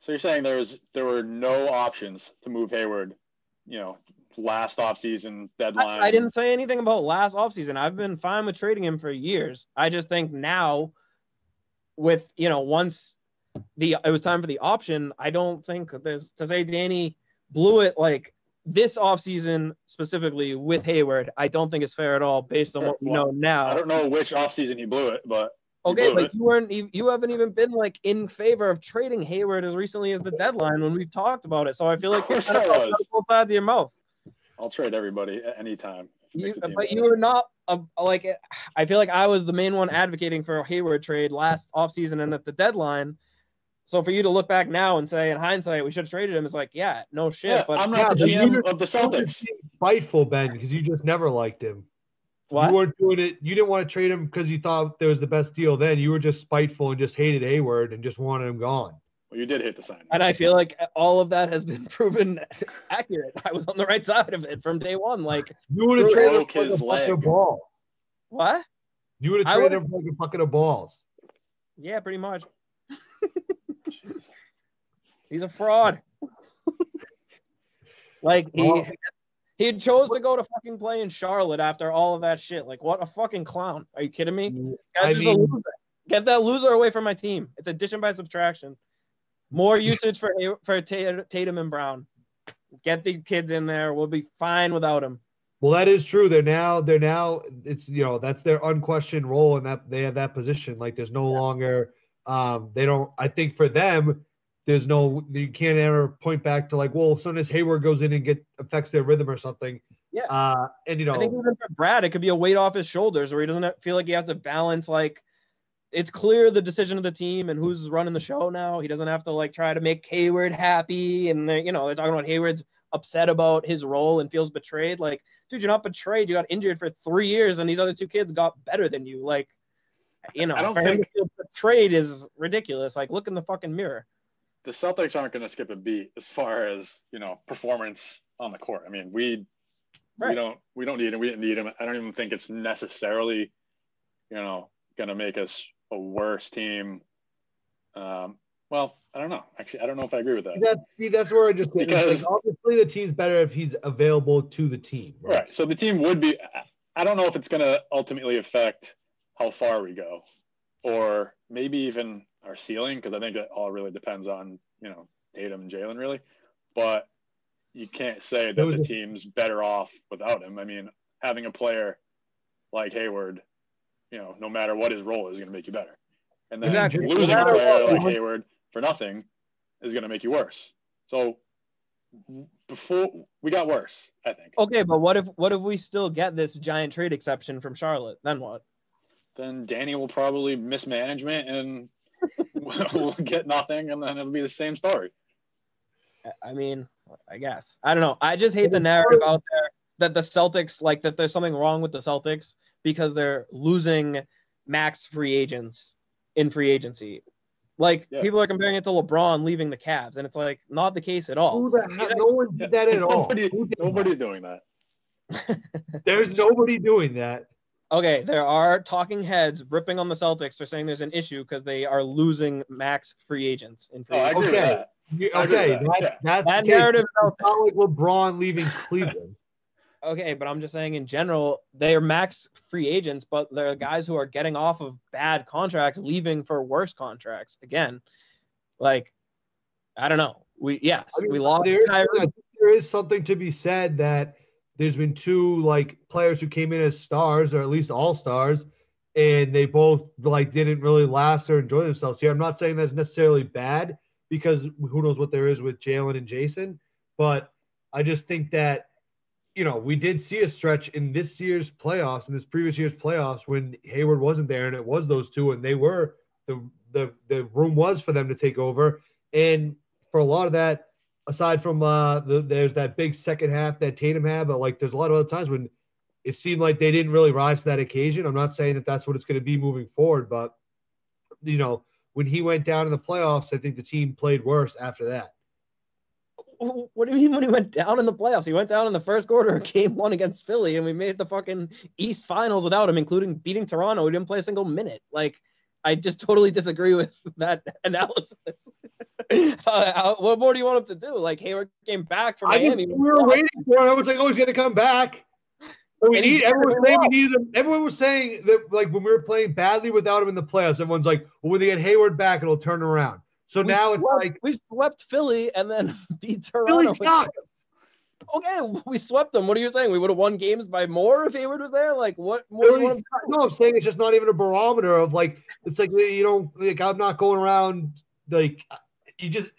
So you're saying there were no options to move Hayward, last offseason deadline? I didn't say anything about last offseason. I've been fine with trading him for years. I just think now with, once it was time for the option, I don't think there's to say Danny blew it like this offseason specifically with Hayward. I don't think it's fair at all based on what we know now. I don't know which offseason he blew it, but okay, like you haven't even been like in favor of trading Hayward as recently as the deadline when we've talked about it. So I feel like you're kind of both sides of your mouth. I'll trade everybody at any time. But you were not like I feel like I was the main one advocating for a Hayward trade last offseason and at the deadline. So for you to look back now and say, in hindsight, we should have traded him, it's like, yeah, no shit. Yeah, but I'm not the GM of the Celtics. Spiteful, Ben, because you just never liked him. What? You weren't doing it. You didn't want to trade him because you thought there was the best deal then. You were just spiteful and just hated Hayward and just wanted him gone. Well, you did hate the sign. And I feel like all of that has been proven accurate. I was on the right side of it from day one. Like, you would have traded him for like a bucket of balls. What? You would have traded him for like a bucket of balls. Yeah, pretty much. He's a fraud. Like he chose to go to fucking play in Charlotte after all of that shit. Like, what a fucking clown. Are you kidding me? Guy's just a loser. Get that loser away from my team. It's addition by subtraction. More usage for Tatum and Brown. Get the kids in there. We'll be fine without him. Well, that is true. They're now it's that's their unquestioned role in that they have that position. Like there's no longer they don't. I think for them, you can't ever point back to like, well, soon as Hayward goes in and affects their rhythm or something. Yeah. And I think even for Brad, it could be a weight off his shoulders where he doesn't feel like he has to balance. Like, it's clear the decision of the team and who's running the show now. He doesn't have to like try to make Hayward happy. And they're talking about Hayward's upset about his role and feels betrayed. Like, dude, you're not betrayed. You got injured for 3 years and these other two kids got better than you. Like, him to feel betrayed is ridiculous. Like, look in the fucking mirror. The Celtics aren't going to skip a beat as far as, performance on the court. I mean, we don't need him. We didn't need him. I don't even think it's necessarily, going to make us a worse team. Well, I don't know. Actually, I don't know if I agree with that. That's where I just – because obviously the team's better if he's available to the team. Right. So the team would be – I don't know if it's going to ultimately affect how far we go or maybe even our ceiling, because I think it all really depends on, Tatum and Jalen really. But you can't say that the team's better off without him. I mean, having a player like Hayward, no matter what his role is going to make you better. And then losing a player like Hayward for nothing is going to make you worse. So before we got worse, I think. Okay, but what if we still get this giant trade exception from Charlotte? Then what? then Danny will probably mismanagement and we'll get nothing, and then it'll be the same story. I mean, I guess. I don't know. I just hate the narrative out there that the Celtics, like, that there's something wrong with the Celtics because they're losing max free agents in free agency. Like, people are comparing it to LeBron leaving the Cavs, and it's like not the case at all. No one did that at all. Nobody's doing that. There's nobody doing that. Okay, there are talking heads ripping on the Celtics for saying there's an issue because they are losing max free agents in free agency. I agree with that. That's that narrative. It's not like LeBron leaving Cleveland. Okay, but I'm just saying in general, they are max free agents, but there are guys who are getting off of bad contracts, leaving for worse contracts. Again, like, I don't know. We lost Kyrie. There is something to be said that there's been two like players who came in as stars, or at least all stars, and they both like didn't really last or enjoy themselves here. I'm not saying that's necessarily bad because who knows what there is with Jalen and Jason, but I just think that, you know, we did see a stretch in this year's playoffs, in this previous year's playoffs, when Hayward wasn't there, and it was those two, and they were the room was for them to take over. And for a lot of that, aside from there's that big second half that Tatum had, but like there's a lot of other times when it seemed like they didn't really rise to that occasion. I'm not saying that that's what it's going to be moving forward, but you know, when he went down in the playoffs, I think the team played worse after that. What do you mean when he went down in the playoffs? He went down in the first quarter of game 1 against Philly, and we made the fucking East Finals without him, including beating Toronto. He didn't play a single minute. Like, I just totally disagree with that analysis. What more do you want him to do? Like, Hayward came back from Miami. We were waiting for him. Everyone's like, oh, he's going to come back. Everyone was saying that, like, when we were playing badly without him in the playoffs, everyone's like, well, when they get Hayward back, it'll turn around. So we swept Philly and then beat Toronto. Philly sucks. Okay, we swept them. What are you saying? We would have won games by more if Hayward was there? Like, what more? No, I'm saying it's just not even a barometer of like, it's like, you know, like I'm not going around like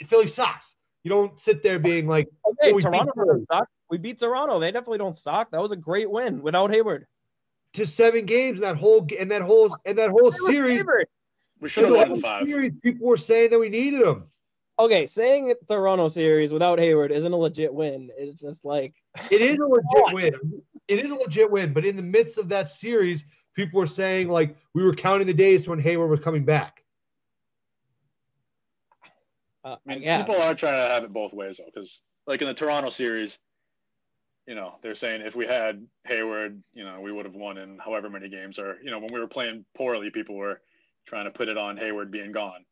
Philly sucks. You don't sit there being like, okay, Toronto doesn't suck. We beat Toronto. They definitely don't suck. That was a great win without Hayward. To 7 games that whole series. We should have won 5. Series, people were saying that we needed him. Okay, saying the Toronto series without Hayward isn't a legit win. It's just like it is a legit win. It is a legit win, but in the midst of that series, people were saying like we were counting the days when Hayward was coming back. I mean, people are trying to have it both ways though, because like in the Toronto series, you know, they're saying if we had Hayward, you know, we would have won in however many games. Or, you know, when we were playing poorly, people were trying to put it on Hayward being gone.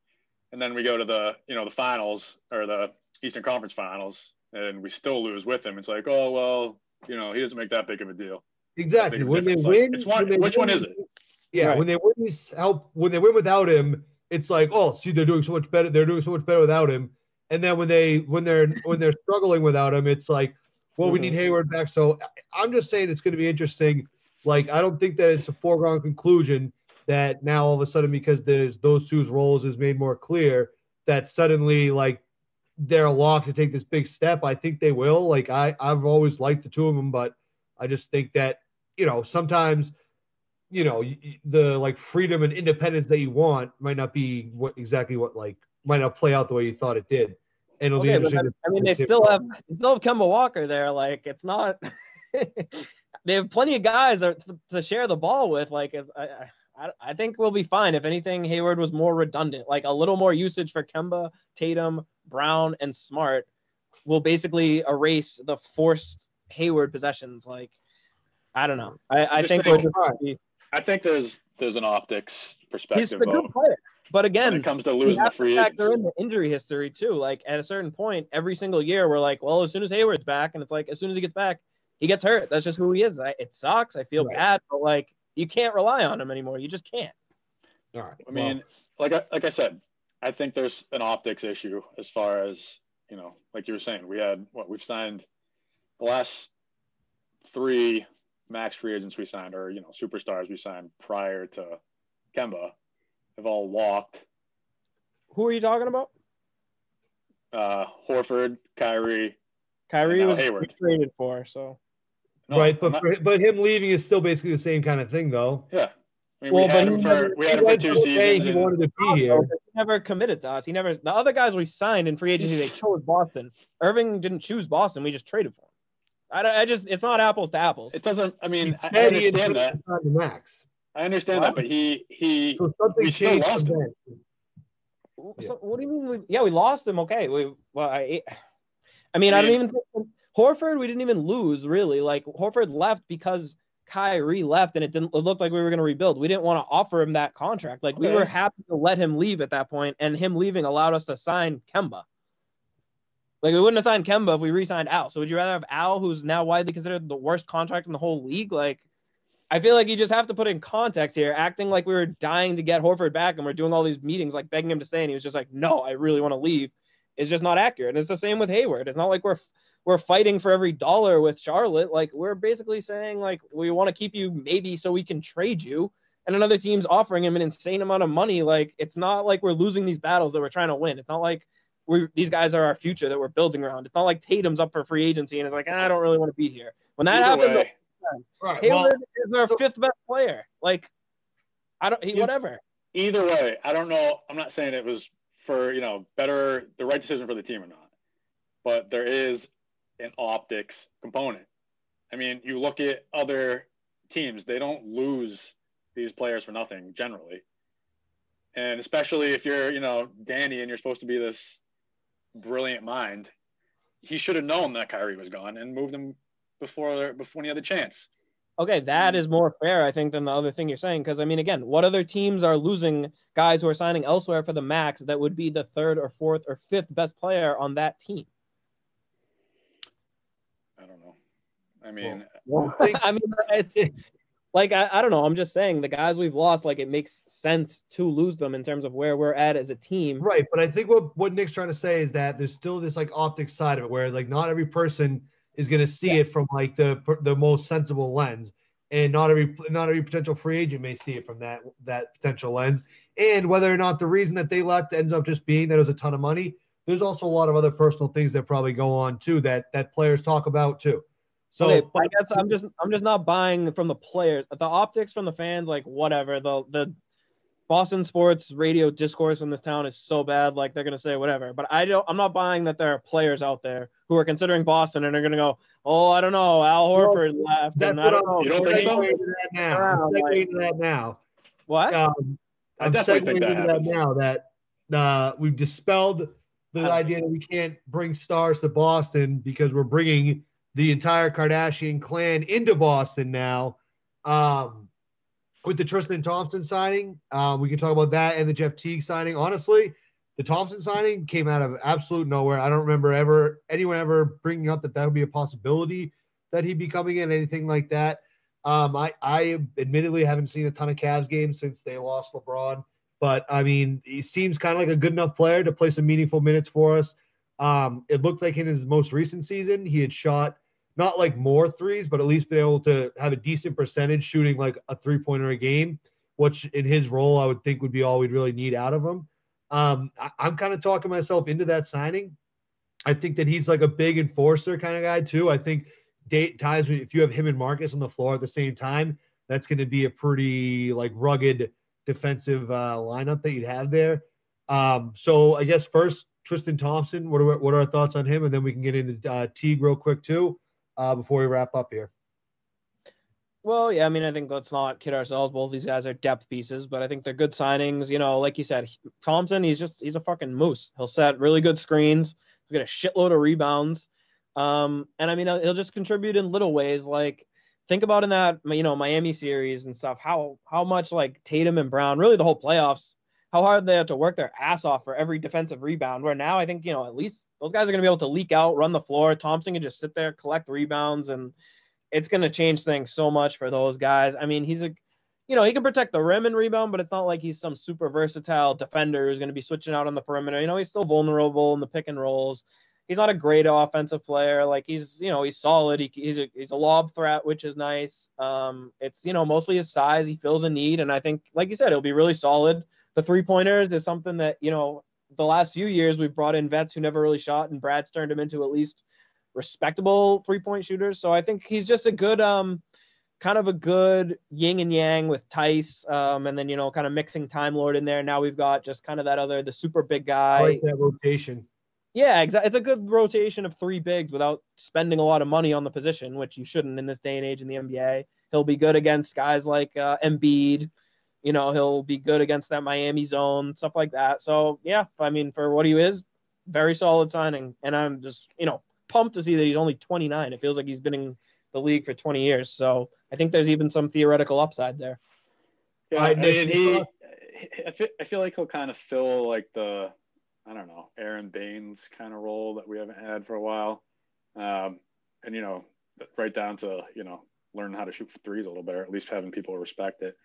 And then we go to the, you know, the finals or the Eastern Conference Finals, and we still lose with him. It's like, oh, well, you know, he doesn't make that big of a deal. Exactly. When they win, which one is it? Yeah, right. When they win without him, it's like, oh, see, they're doing so much better. They're doing so much better without him. And then when they're struggling without him, it's like, well, we need Hayward back. So I'm just saying it's going to be interesting. Like, I don't think that it's a foregone conclusion that now all of a sudden, because there's those two's roles is made more clear, that suddenly like they're locked to take this big step. I think they will. Like I've always liked the two of them, but I just think that, you know, sometimes, you know, the like freedom and independence that you want might not be exactly what might not play out the way you thought it did. And it'll be interesting. I mean, they still have Kemba Walker there. Like, it's not. They have plenty of guys to share the ball with. Like, I think we'll be fine. If anything, Hayward was more redundant. Like, a little more usage for Kemba, Tatum, Brown, and Smart will basically erase the forced Hayward possessions. Like, I don't know. I think there's an optics perspective. He's a good player. But again, when it comes to losing the free agents, factor in the injury history too. Like, at a certain point, every single year, we're like, well, as soon as Hayward's back, and it's like, as soon as he gets back, he gets hurt. That's just who he is. It sucks. I feel bad, but like, you can't rely on him anymore. You just can't. All right. I mean, like I said, I think there's an optics issue as far as, you know, like you were saying, we've signed the last 3 max free agents we signed, or, you know, superstars we signed prior to Kemba, have all walked. Who are you talking about? Horford, Kyrie was Hayward traded for, so. No, right, but him leaving is still basically the same kind of thing, though. Yeah, I mean, we had him for 2 seasons. He wanted to be here. He never committed to us. The other guys we signed in free agency, they chose Boston. Irving didn't choose Boston. We just traded for him. It's not apples to apples. It doesn't. I mean, I understand that. Max. I understand that, but he. So something changed lost him. So what do you mean? We lost him. Okay. I don't even think Horford. We didn't even lose really. Like Horford left because Kyrie left, and it looked like we were going to rebuild. We didn't want to offer him that contract. Like we were happy to let him leave at that point, and him leaving allowed us to sign Kemba. Like we wouldn't have signed Kemba if we re-signed Al. So would you rather have Al, who's now widely considered the worst contract in the whole league? Like, I feel like you just have to put in context here, acting like we were dying to get Horford back and we're doing all these meetings, like begging him to stay, and he was just like, "No, I really want to leave." It's just not accurate. And it's the same with Hayward. It's not like we're fighting for every dollar with Charlotte. Like we're basically saying like we want to keep you maybe so we can trade you, and another team's offering him an insane amount of money. Like it's not like we're losing these battles that we're trying to win. It's not like these guys are our future that we're building around. It's not like Tatum's up for free agency and is like, I don't really want to be here. When that happens, Hayward is our fifth best player. Like, whatever. Either way, I don't know. I'm not saying it was for, the right decision for the team or not. But there is an optics component. I mean, you look at other teams, they don't lose these players for nothing generally. And especially if you're, Danny and you're supposed to be this brilliant mind, he should have known that Kyrie was gone and moved him before he had the chance. Okay, that is more fair, I think, than the other thing you're saying. Because, I mean, again, what other teams are losing guys who are signing elsewhere for the max that would be the third or fourth or fifth best player on that team? I don't know. I mean, it's like, I don't know. I'm just saying the guys we've lost, like, it makes sense to lose them in terms of where we're at as a team. Right. But I think what Nick's trying to say is that there's still this, like, optics side of it where, like, not every person is going to see it from, like, the most sensible lens. And not every potential free agent may see it from that potential lens. And whether or not the reason that they left ends up just being that it was a ton of money, there's also a lot of other personal things that probably go on, too, that players talk about, too. So okay, I guess I'm just not buying from the players. The optics from the fans, like whatever. The Boston sports radio discourse in this town is so bad, like they're gonna say whatever. But I'm not buying that there are players out there who are considering Boston and are gonna go, oh, I don't know, Al Horford left. That's and I don't know. You don't think so? I'm segueing into that now. What? I'm segueing into that now that we've dispelled the idea that we can't bring stars to Boston because we're bringing the entire Kardashian clan into Boston now. With the Tristan Thompson signing, we can talk about that and the Jeff Teague signing. Honestly, the Thompson signing came out of absolute nowhere. I don't remember anyone ever bringing up that would be a possibility that he'd be coming in, anything like that. I admittedly haven't seen a ton of Cavs games since they lost LeBron, but I mean, he seems kind of like a good enough player to play some meaningful minutes for us. It looked like in his most recent season, he had shot not like more threes, but at least been able to have a decent percentage shooting like a 3-pointer a game, which in his role, I would think would be all we'd really need out of him. I'm kind of talking myself into that signing. I think that he's like a big enforcer kind of guy too. I think times if you have him and Marcus on the floor at the same time, that's going to be a pretty like rugged defensive lineup that you'd have there. So I guess first Tristan Thompson, what are our thoughts on him? And then we can get into Teague real quick too. Before we wrap up here. Well, yeah, I mean, I think let's not kid ourselves. Both these guys are depth pieces, but I think they're good signings. Like you said, Thompson, he's a fucking moose. He'll set really good screens. He'll get a shitload of rebounds. And I mean, he'll just contribute in little ways. Like, think about in that, Miami series and stuff, how much like Tatum and Brown, really the whole playoffs, how hard they have to work their ass off for every defensive rebound, where now I think, at least those guys are going to be able to leak out, run the floor. Thompson can just sit there, collect rebounds, and it's going to change things so much for those guys. I mean, he's he can protect the rim and rebound, but it's not like he's some super versatile defender who's going to be switching out on the perimeter. He's still vulnerable in the pick and rolls. He's not a great offensive player. Like he's solid. He's a lob threat, which is nice. It's, mostly his size. He fills a need. And I think, like you said, he'll be really solid. The 3-pointers is something that, the last few years we've brought in vets who never really shot, and Brad's turned him into at least respectable 3-point shooters. So I think he's just a good kind kind of a good yin and yang with Tice, and then, kind of mixing Time Lord in there. Now we've got just kind of the super big guy. I like that rotation. Yeah, exactly. It's a good rotation of 3 bigs without spending a lot of money on the position, which you shouldn't in this day and age in the NBA. He'll be good against guys like Embiid. He'll be good against that Miami zone, stuff like that. So, yeah, I mean, for what he is, very solid signing. And I'm just, pumped to see that he's only 29. It feels like he's been in the league for 20 years. So I think there's even some theoretical upside there. Yeah, I mean, I feel like he'll kind of fill like the, I don't know, Aaron Baines kind of role that we haven't had for a while. And, right down to, learning how to shoot threes a little better, at least having people respect it.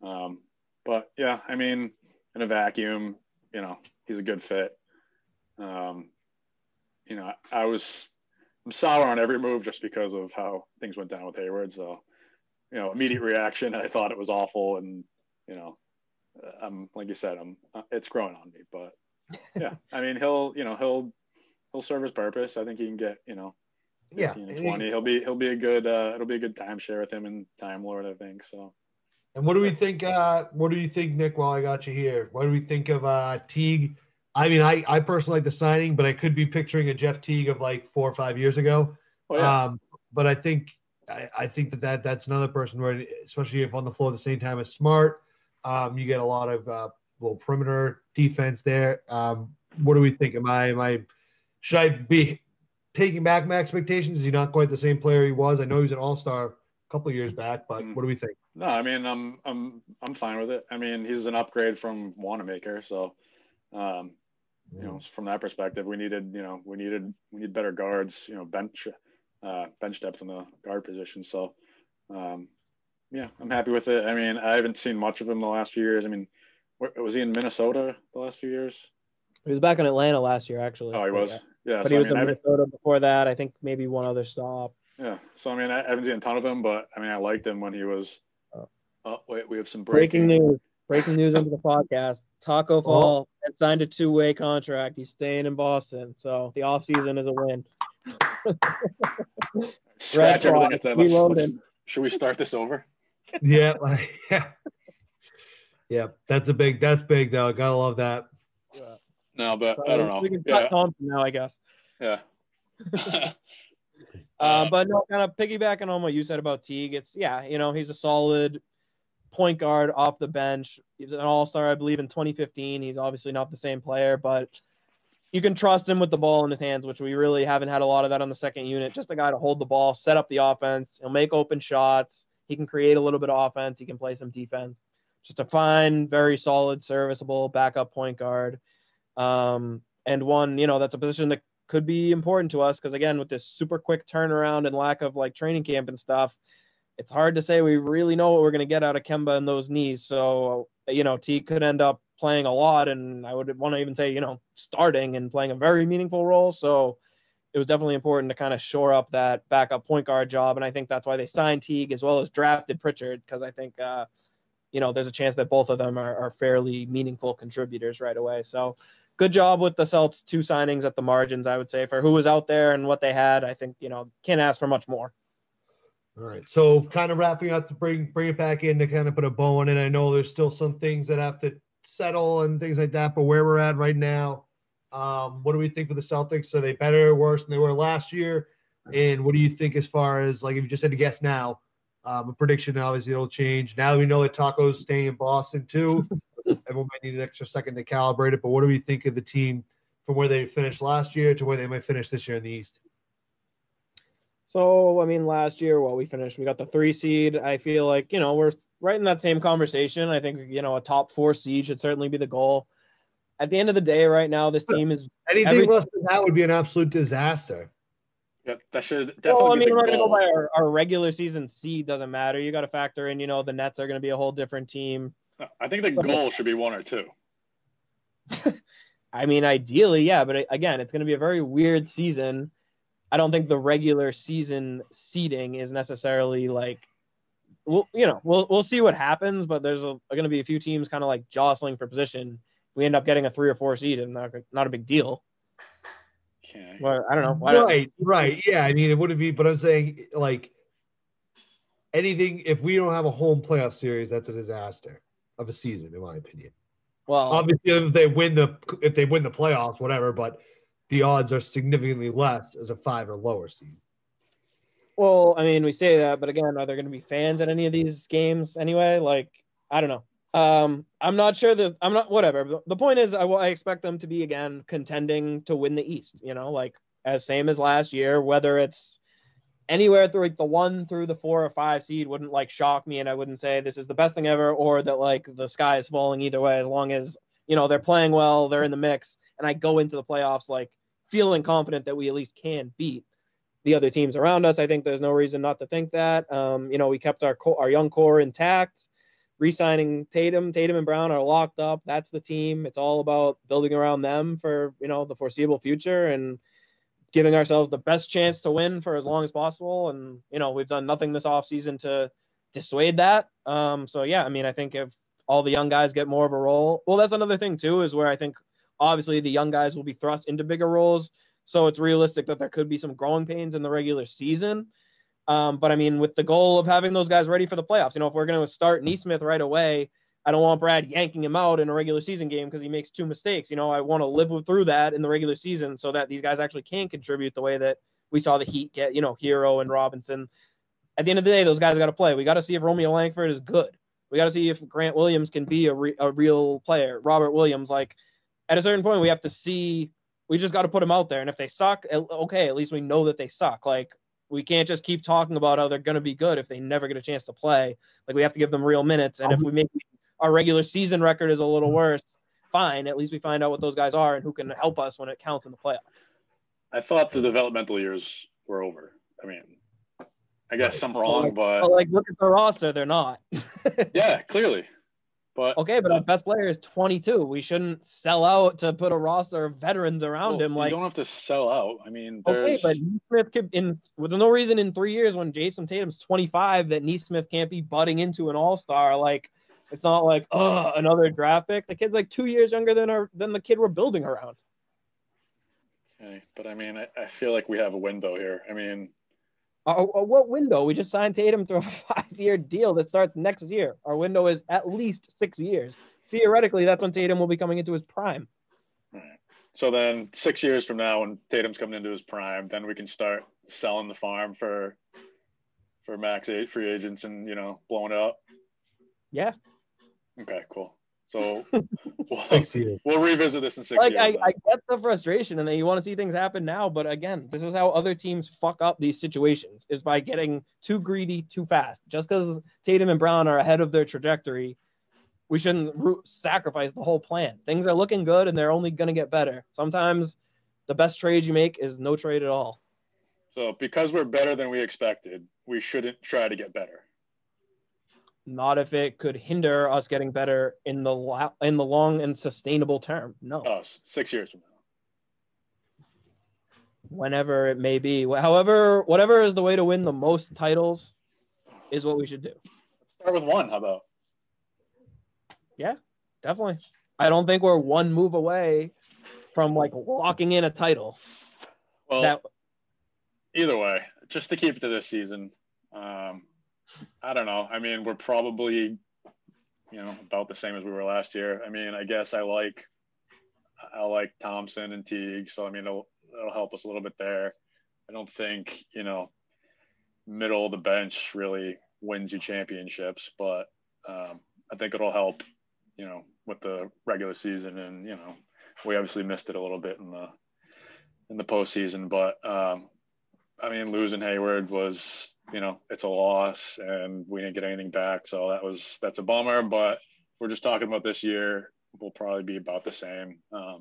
But yeah, I mean, in a vacuum, he's a good fit. I'm sour on every move just because of how things went down with Hayward. So, immediate reaction, I thought it was awful. And, I'm, like you said, it's growing on me, but yeah, I mean, he'll serve his purpose. I think he can get, 15 and 20. He'll be a good, it'll be a good timeshare with him and Time Lord, I think. So. And what do we think? What do you think, Nick? While I got you here, what do we think of Teague? I mean, I personally like the signing, but I could be picturing a Jeff Teague of like 4 or 5 years ago. Oh, yeah. But I think that's another person where, especially if on the floor at the same time as Smart, you get a lot of little perimeter defense there. What do we think? Should I be taking back my expectations? Is he not quite the same player he was? I know he was an all-star a couple of years back, but what do we think? No, I mean, I'm fine with it. I mean, he's an upgrade from Wanamaker, so from that perspective, we need better guards, bench depth in the guard position. So yeah, I'm happy with it. I mean, I haven't seen much of him the last few years. I mean, was he in Minnesota the last few years? He was back in Atlanta last year, actually. Oh, he was. Yeah, but he was in Minnesota before that. I think maybe one other stop. Yeah. So, I mean, I haven't seen a ton of him, but, I mean, I liked him when he was oh, wait, we have some breaking news. Breaking news into the podcast. Taco Fall has signed a 2-way contract. He's staying in Boston. So, the offseason is a win. Scratch everything at that. Should we start this over? Yeah. Yeah. That's big, though. Gotta love that. Yeah. No, but I don't know. We can cut Thompson now, I guess. Yeah. But no, kind of piggybacking on what you said about Teague, he's a solid point guard off the bench. He's an all-star, I believe, in 2015. He's obviously not the same player, but you can trust him with the ball in his hands, which we really haven't had a lot of that on the second unit. Just a guy to hold the ball, set up the offense. He'll make open shots. He can create a little bit of offense. He can play some defense. Just a fine, very solid, serviceable backup point guard. And one, that's a position that could be important to us because, again, with this super quick turnaround and lack of like training camp and stuff, it's hard to say we really know what we're going to get out of Kemba and those knees. So, T could end up playing a lot, and I would want to even say, starting and playing a very meaningful role. So it was definitely important to kind of shore up that backup point guard job. And I think that's why they signed Teague as well as drafted Pritchard, because I think, there's a chance that both of them are fairly meaningful contributors right away. So good job with the Celtics 2 signings at the margins, I would say, for who was out there and what they had. I think, can't ask for much more. All right. So kind of wrapping up to bring it back in to kind of put a bow on it. I know there's still some things that have to settle and things like that, but where we're at right now, what do we think for the Celtics? Are they better or worse than they were last year? And what do you think as far as, like, if you just had to guess now, a prediction, obviously it'll change. Now that we know that Taco's staying in Boston too, everyone might need an extra second to calibrate it, but what do we think of the team from where they finished last year to where they might finish this year in the East? So, I mean, last year, we got the 3 seed. I feel like, we're right in that same conversation. I think, a top 4 seed should certainly be the goal. At the end of the day, right now, this team is anything less than that would be an absolute disaster. Yep, that should definitely be the we're going to goal. go by our regular season seed. Doesn't matter. You got to factor in, the Nets are going to be a whole different team. I think the goal should be 1 or 2. I mean, ideally, yeah. But again, it's going to be a very weird season. I don't think the regular season seeding is necessarily like, we'll see what happens, but there's going to be a few teams kind of like jostling for position. If we end up getting a 3 or 4 seed, and not a big deal. Okay. Well, I don't know. Right. Yeah. I mean, it wouldn't be, but I'm saying, like, anything, if we don't have a home playoff series, that's a disaster of a season, in my opinion. Well, obviously, if they win the playoffs, whatever, but the odds are significantly less as a 5 or lower seed. Well, I mean, we say that, but again, are there going to be fans at any of these games anyway? Like, I don't know. I'm not sure that I'm not whatever. The point is, I expect them to be again contending to win the East. Like as same as last year. Whether it's anywhere through like the 1 through the 4 or 5 seed wouldn't like shock me, and I wouldn't say this is the best thing ever or that like the sky is falling either way. As long as they're playing well, they're in the mix, and I go into the playoffs like feeling confident that we at least can beat the other teams around us. I think there's no reason not to think that. We kept our young core intact. Re-signing Tatum and Brown are locked up. That's the team. It's all about building around them for the foreseeable future and giving ourselves the best chance to win for as long as possible. And we've done nothing this offseason to dissuade that. So yeah, I mean, I think if all the young guys get more of a role, well, that's another thing too, is where I think obviously the young guys will be thrust into bigger roles. So it's realistic that there could be some growing pains in the regular season. But I mean, with the goal of having those guys ready for the playoffs, if we're going to start Neesmith right away, I don't want Brad yanking him out in a regular season game because he makes 2 mistakes. I want to live through that in the regular season so that these guys actually can contribute the way that we saw the Heat get, Hero and Robinson. At the end of the day, those guys got to play. We got to see if Romeo Langford is good. We got to see if Grant Williams can be a real player. Robert Williams, like at a certain point, we have to see. We just got to put them out there. And if they suck, okay, at least we know that they suck. Like, we can't just keep talking about how they're going to be good if they never get a chance to play. Like, we have to give them real minutes. And if we make our regular season record is a little worse, fine. At least we find out what those guys are and who can help us when it counts in the playoffs. I thought the developmental years were over. I mean, I guess I'm wrong, but look at the roster. They're not. Yeah, clearly. But okay, but our best player is 22. We shouldn't sell out to put a roster of veterans around him. You don't have to sell out. I mean, okay, but Neesmith could, with no reason in 3 years when Jason Tatum's 25 that Neesmith can't be budding into an all-star. Like, it's not like another draft pick. The kid's like 2 years younger than the kid we're building around. Okay, but I mean, I feel like we have a window here. I mean, what window? We just signed Tatum to a 5-year deal that starts next year. Our window is at least 6 years. Theoretically, that's when Tatum will be coming into his prime. All right. So then 6 years from now, when Tatum's coming into his prime, then we can start selling the farm for max free agents and, blowing it up. Yeah. Okay, cool. So we'll revisit this in 6 years. I get the frustration and that you want to see things happen now, but again, this is how other teams fuck up these situations, is by getting too greedy too fast. Just because Tatum and Brown are ahead of their trajectory, we shouldn't sacrifice the whole plan. Things are looking good and they're only going to get better. Sometimes the best trade you make is no trade at all. So because we're better than we expected, we shouldn't try to get better. Not if it could hinder us getting better in the long and sustainable term. No. 6 years from now. Whenever it may be. However, whatever is the way to win the most titles is what we should do. Let's start with 1. How about? Yeah, definitely. I don't think we're one move away from like locking in a title. Well, either way, just to keep it to this season, I don't know. I mean, we're probably, about the same as we were last year. I mean, I guess I like Thompson and Teague, so I mean, it'll help us a little bit there. I don't think, middle of the bench really wins you championships, but I think it'll help, with the regular season, and we obviously missed it a little bit in the postseason, but I mean, losing Hayward was, it's a loss and we didn't get anything back. So that's a bummer, but we're just talking about this year. We'll probably be about the same. I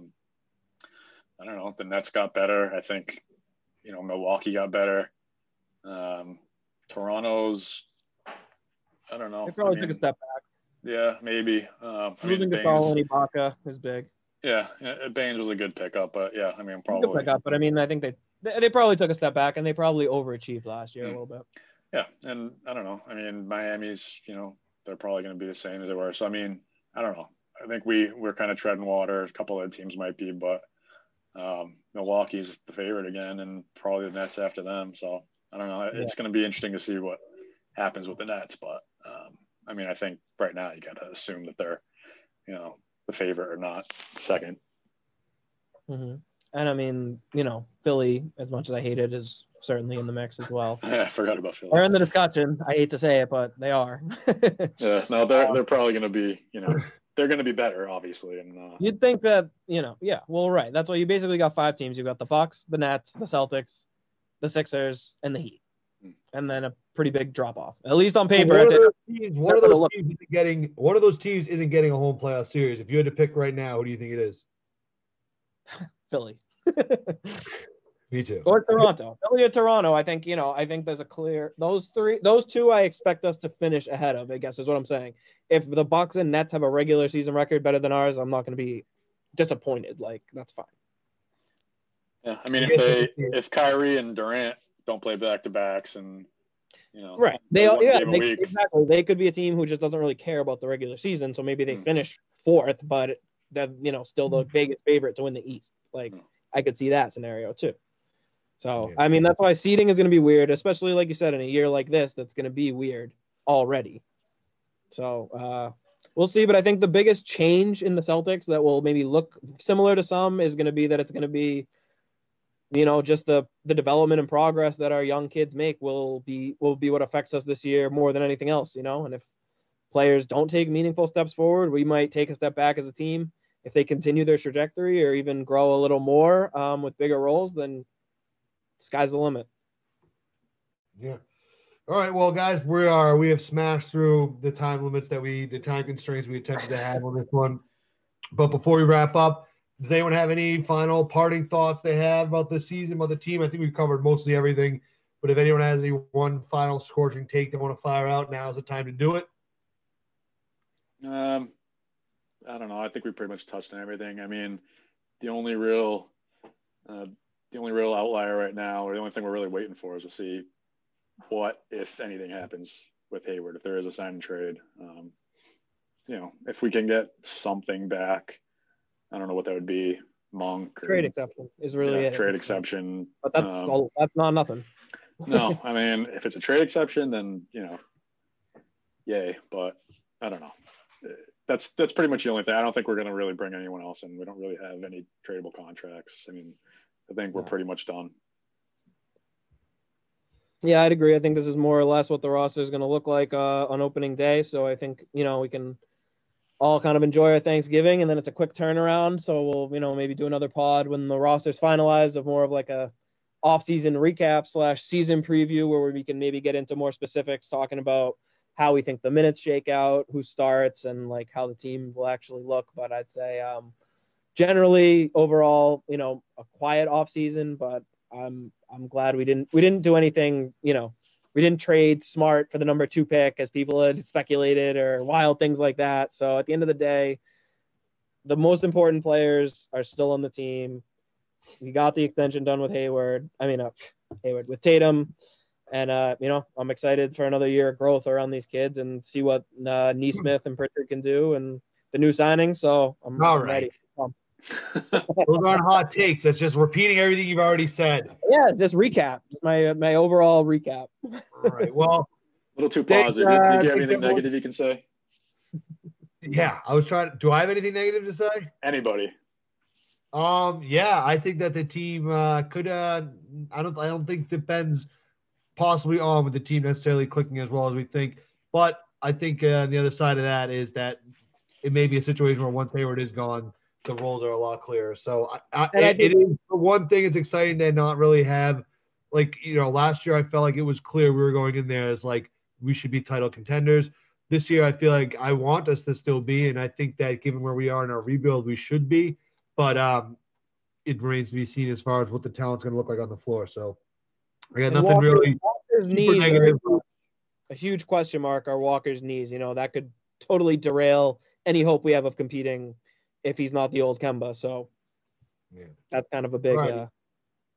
don't know. The Nets got better. I think, Milwaukee got better. Toronto's, I don't know. They probably took a step back. Yeah, maybe. Losing Gasol and Ibaka is big. Yeah, Baines was a good pickup, but yeah, I mean, probably. Good pickup, but I mean, I think they probably took a step back and they probably overachieved last year a little bit. Yeah, and I don't know. I mean, Miami's, they're probably going to be the same as they were. So I mean, I don't know. I think we're kind of treading water. A couple of teams might be, but Milwaukee's the favorite again, and probably the Nets after them. So I don't know. It's going to be interesting to see what happens with the Nets. But I mean, I think right now you got to assume that they're, the favorite or not second. Mm-hmm. And I mean, Philly, as much as I hate it, is certainly in the mix as well. Yeah, I forgot about Philly. They're in the discussion. I hate to say it, but they are. Yeah, no, they're probably going to be, they're going to be better, obviously. And you'd think that, yeah, well, right. That's why you basically got 5 teams. You've got the Bucks, the Nets, the Celtics, the Sixers, and the Heat, and then a pretty big drop off. At least on paper. One of those teams isn't getting a home playoff series. If you had to pick right now, who do you think it is? Philly. Me too. Or Toronto. Philly or Toronto. I think, I think there's a clear those two I expect us to finish ahead of, I guess is what I'm saying. If the Bucks and Nets have a regular season record better than ours, I'm not going to be disappointed. Like, that's fine. Yeah, I mean, if Kyrie and Durant don't play back-to-backs and right. Exactly. They could be a team who just doesn't really care about the regular season, so maybe they finish 4th, but they're, still the biggest favorite to win the East. Like, I could see that scenario too. So, I mean, that's why seeding is going to be weird, especially like you said, in a year like this, that's going to be weird already. So, we'll see. But I think the biggest change in the Celtics that will maybe look similar to some is going to be that it's going to be, just the development and progress that our young kids make will be what affects us this year more than anything else, And if players don't take meaningful steps forward, we might take a step back as a team. If they continue their trajectory or even grow a little more with bigger roles, then sky's the limit. Yeah. All right. Well, guys, we have smashed through the time limits the time constraints we attempted to have on this one. But before we wrap up, does anyone have any final parting thoughts they have about the season, about the team? I think we've covered mostly everything. But if anyone has one final scorching take they want to fire out, now is the time to do it. I don't know. I think we pretty much touched on everything. I mean, the only real outlier right now, or the only thing we're really waiting for, is to see what, if anything, happens with Hayward. If there is a sign and trade, if we can get something back, I don't know what that would be. Monk trade exception is really it. Trade exception, but that's not nothing. No, I mean, if it's a trade exception, then yay. But I don't know. That's pretty much the only thing. I don't think we're going to really bring anyone else in. We don't really have any tradable contracts. I mean, I think we're pretty much done. Yeah, I'd agree. I think this is more or less what the roster is going to look like on opening day. So I think, we can all kind of enjoy our Thanksgiving, and then it's a quick turnaround. So we'll, maybe do another pod when the roster's finalized of more of like a off-season recap / season preview where we can maybe get into more specifics, talking about how we think the minutes shake out, who starts, and like how the team will actually look. But I'd say generally overall, a quiet off season, but I'm glad we didn't do anything, we didn't trade Smart for the number 2 pick as people had speculated or wild things like that. So at the end of the day, the most important players are still on the team. We got the extension done with with Tatum. And, I'm excited for another year of growth around these kids and see what Neesmith and Pritchard can do and the new signings. So I'm ready. Those aren't hot takes. That's just repeating everything you've already said. Yeah, just recap. Just my overall recap. All right. Well, a little too positive. Do you have anything negative you can say? Yeah, I was trying. Do I have anything negative to say? Anybody? Yeah, I think that the team could. I don't think depends possibly on with the team necessarily clicking as well as we think. But I think on the other side of that is that it may be a situation where once Hayward is gone, the roles are a lot clearer. So it is, for one thing, it's exciting to not really have, last year I felt like it was clear we were going in there as like we should be title contenders. This year I feel like I want us to still be, and I think that given where we are in our rebuild, we should be. But it remains to be seen as far as what the talent's going to look like on the floor. So I got nothing really super negative. A huge question mark are Walker's knees. That could totally derail any hope we have of competing if he's not the old Kemba. So that's kind of a big. Right.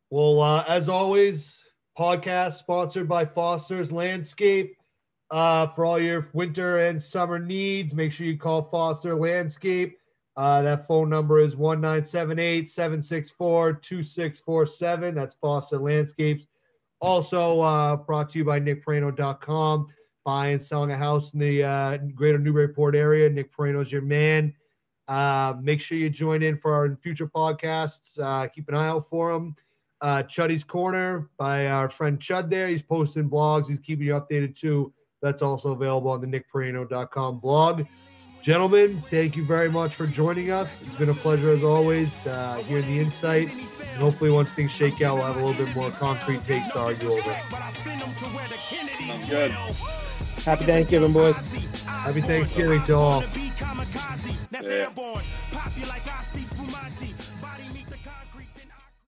Well, as always, podcast sponsored by Foster's Landscape. For all your winter and summer needs, make sure you call Foster Landscape. That phone number is 1978-764-2647. That's Foster Landscapes. Also brought to you by nickprano.com. buying, selling a house in the greater Newburyport area, Nick Perino's your man. Make sure you join in for our future podcasts. Keep an eye out for them. Chuddy's Corner by our friend Chud there. He's posting blogs. He's keeping you updated too. That's also available on the nickperino.com blog. Gentlemen, thank you very much for joining us. It's been a pleasure as always, hearing the insight. And hopefully once things shake out, we'll have a little bit more concrete takes to argue over. Sounds good. Happy Thanksgiving, boys. Happy Thanksgiving to all. Yeah.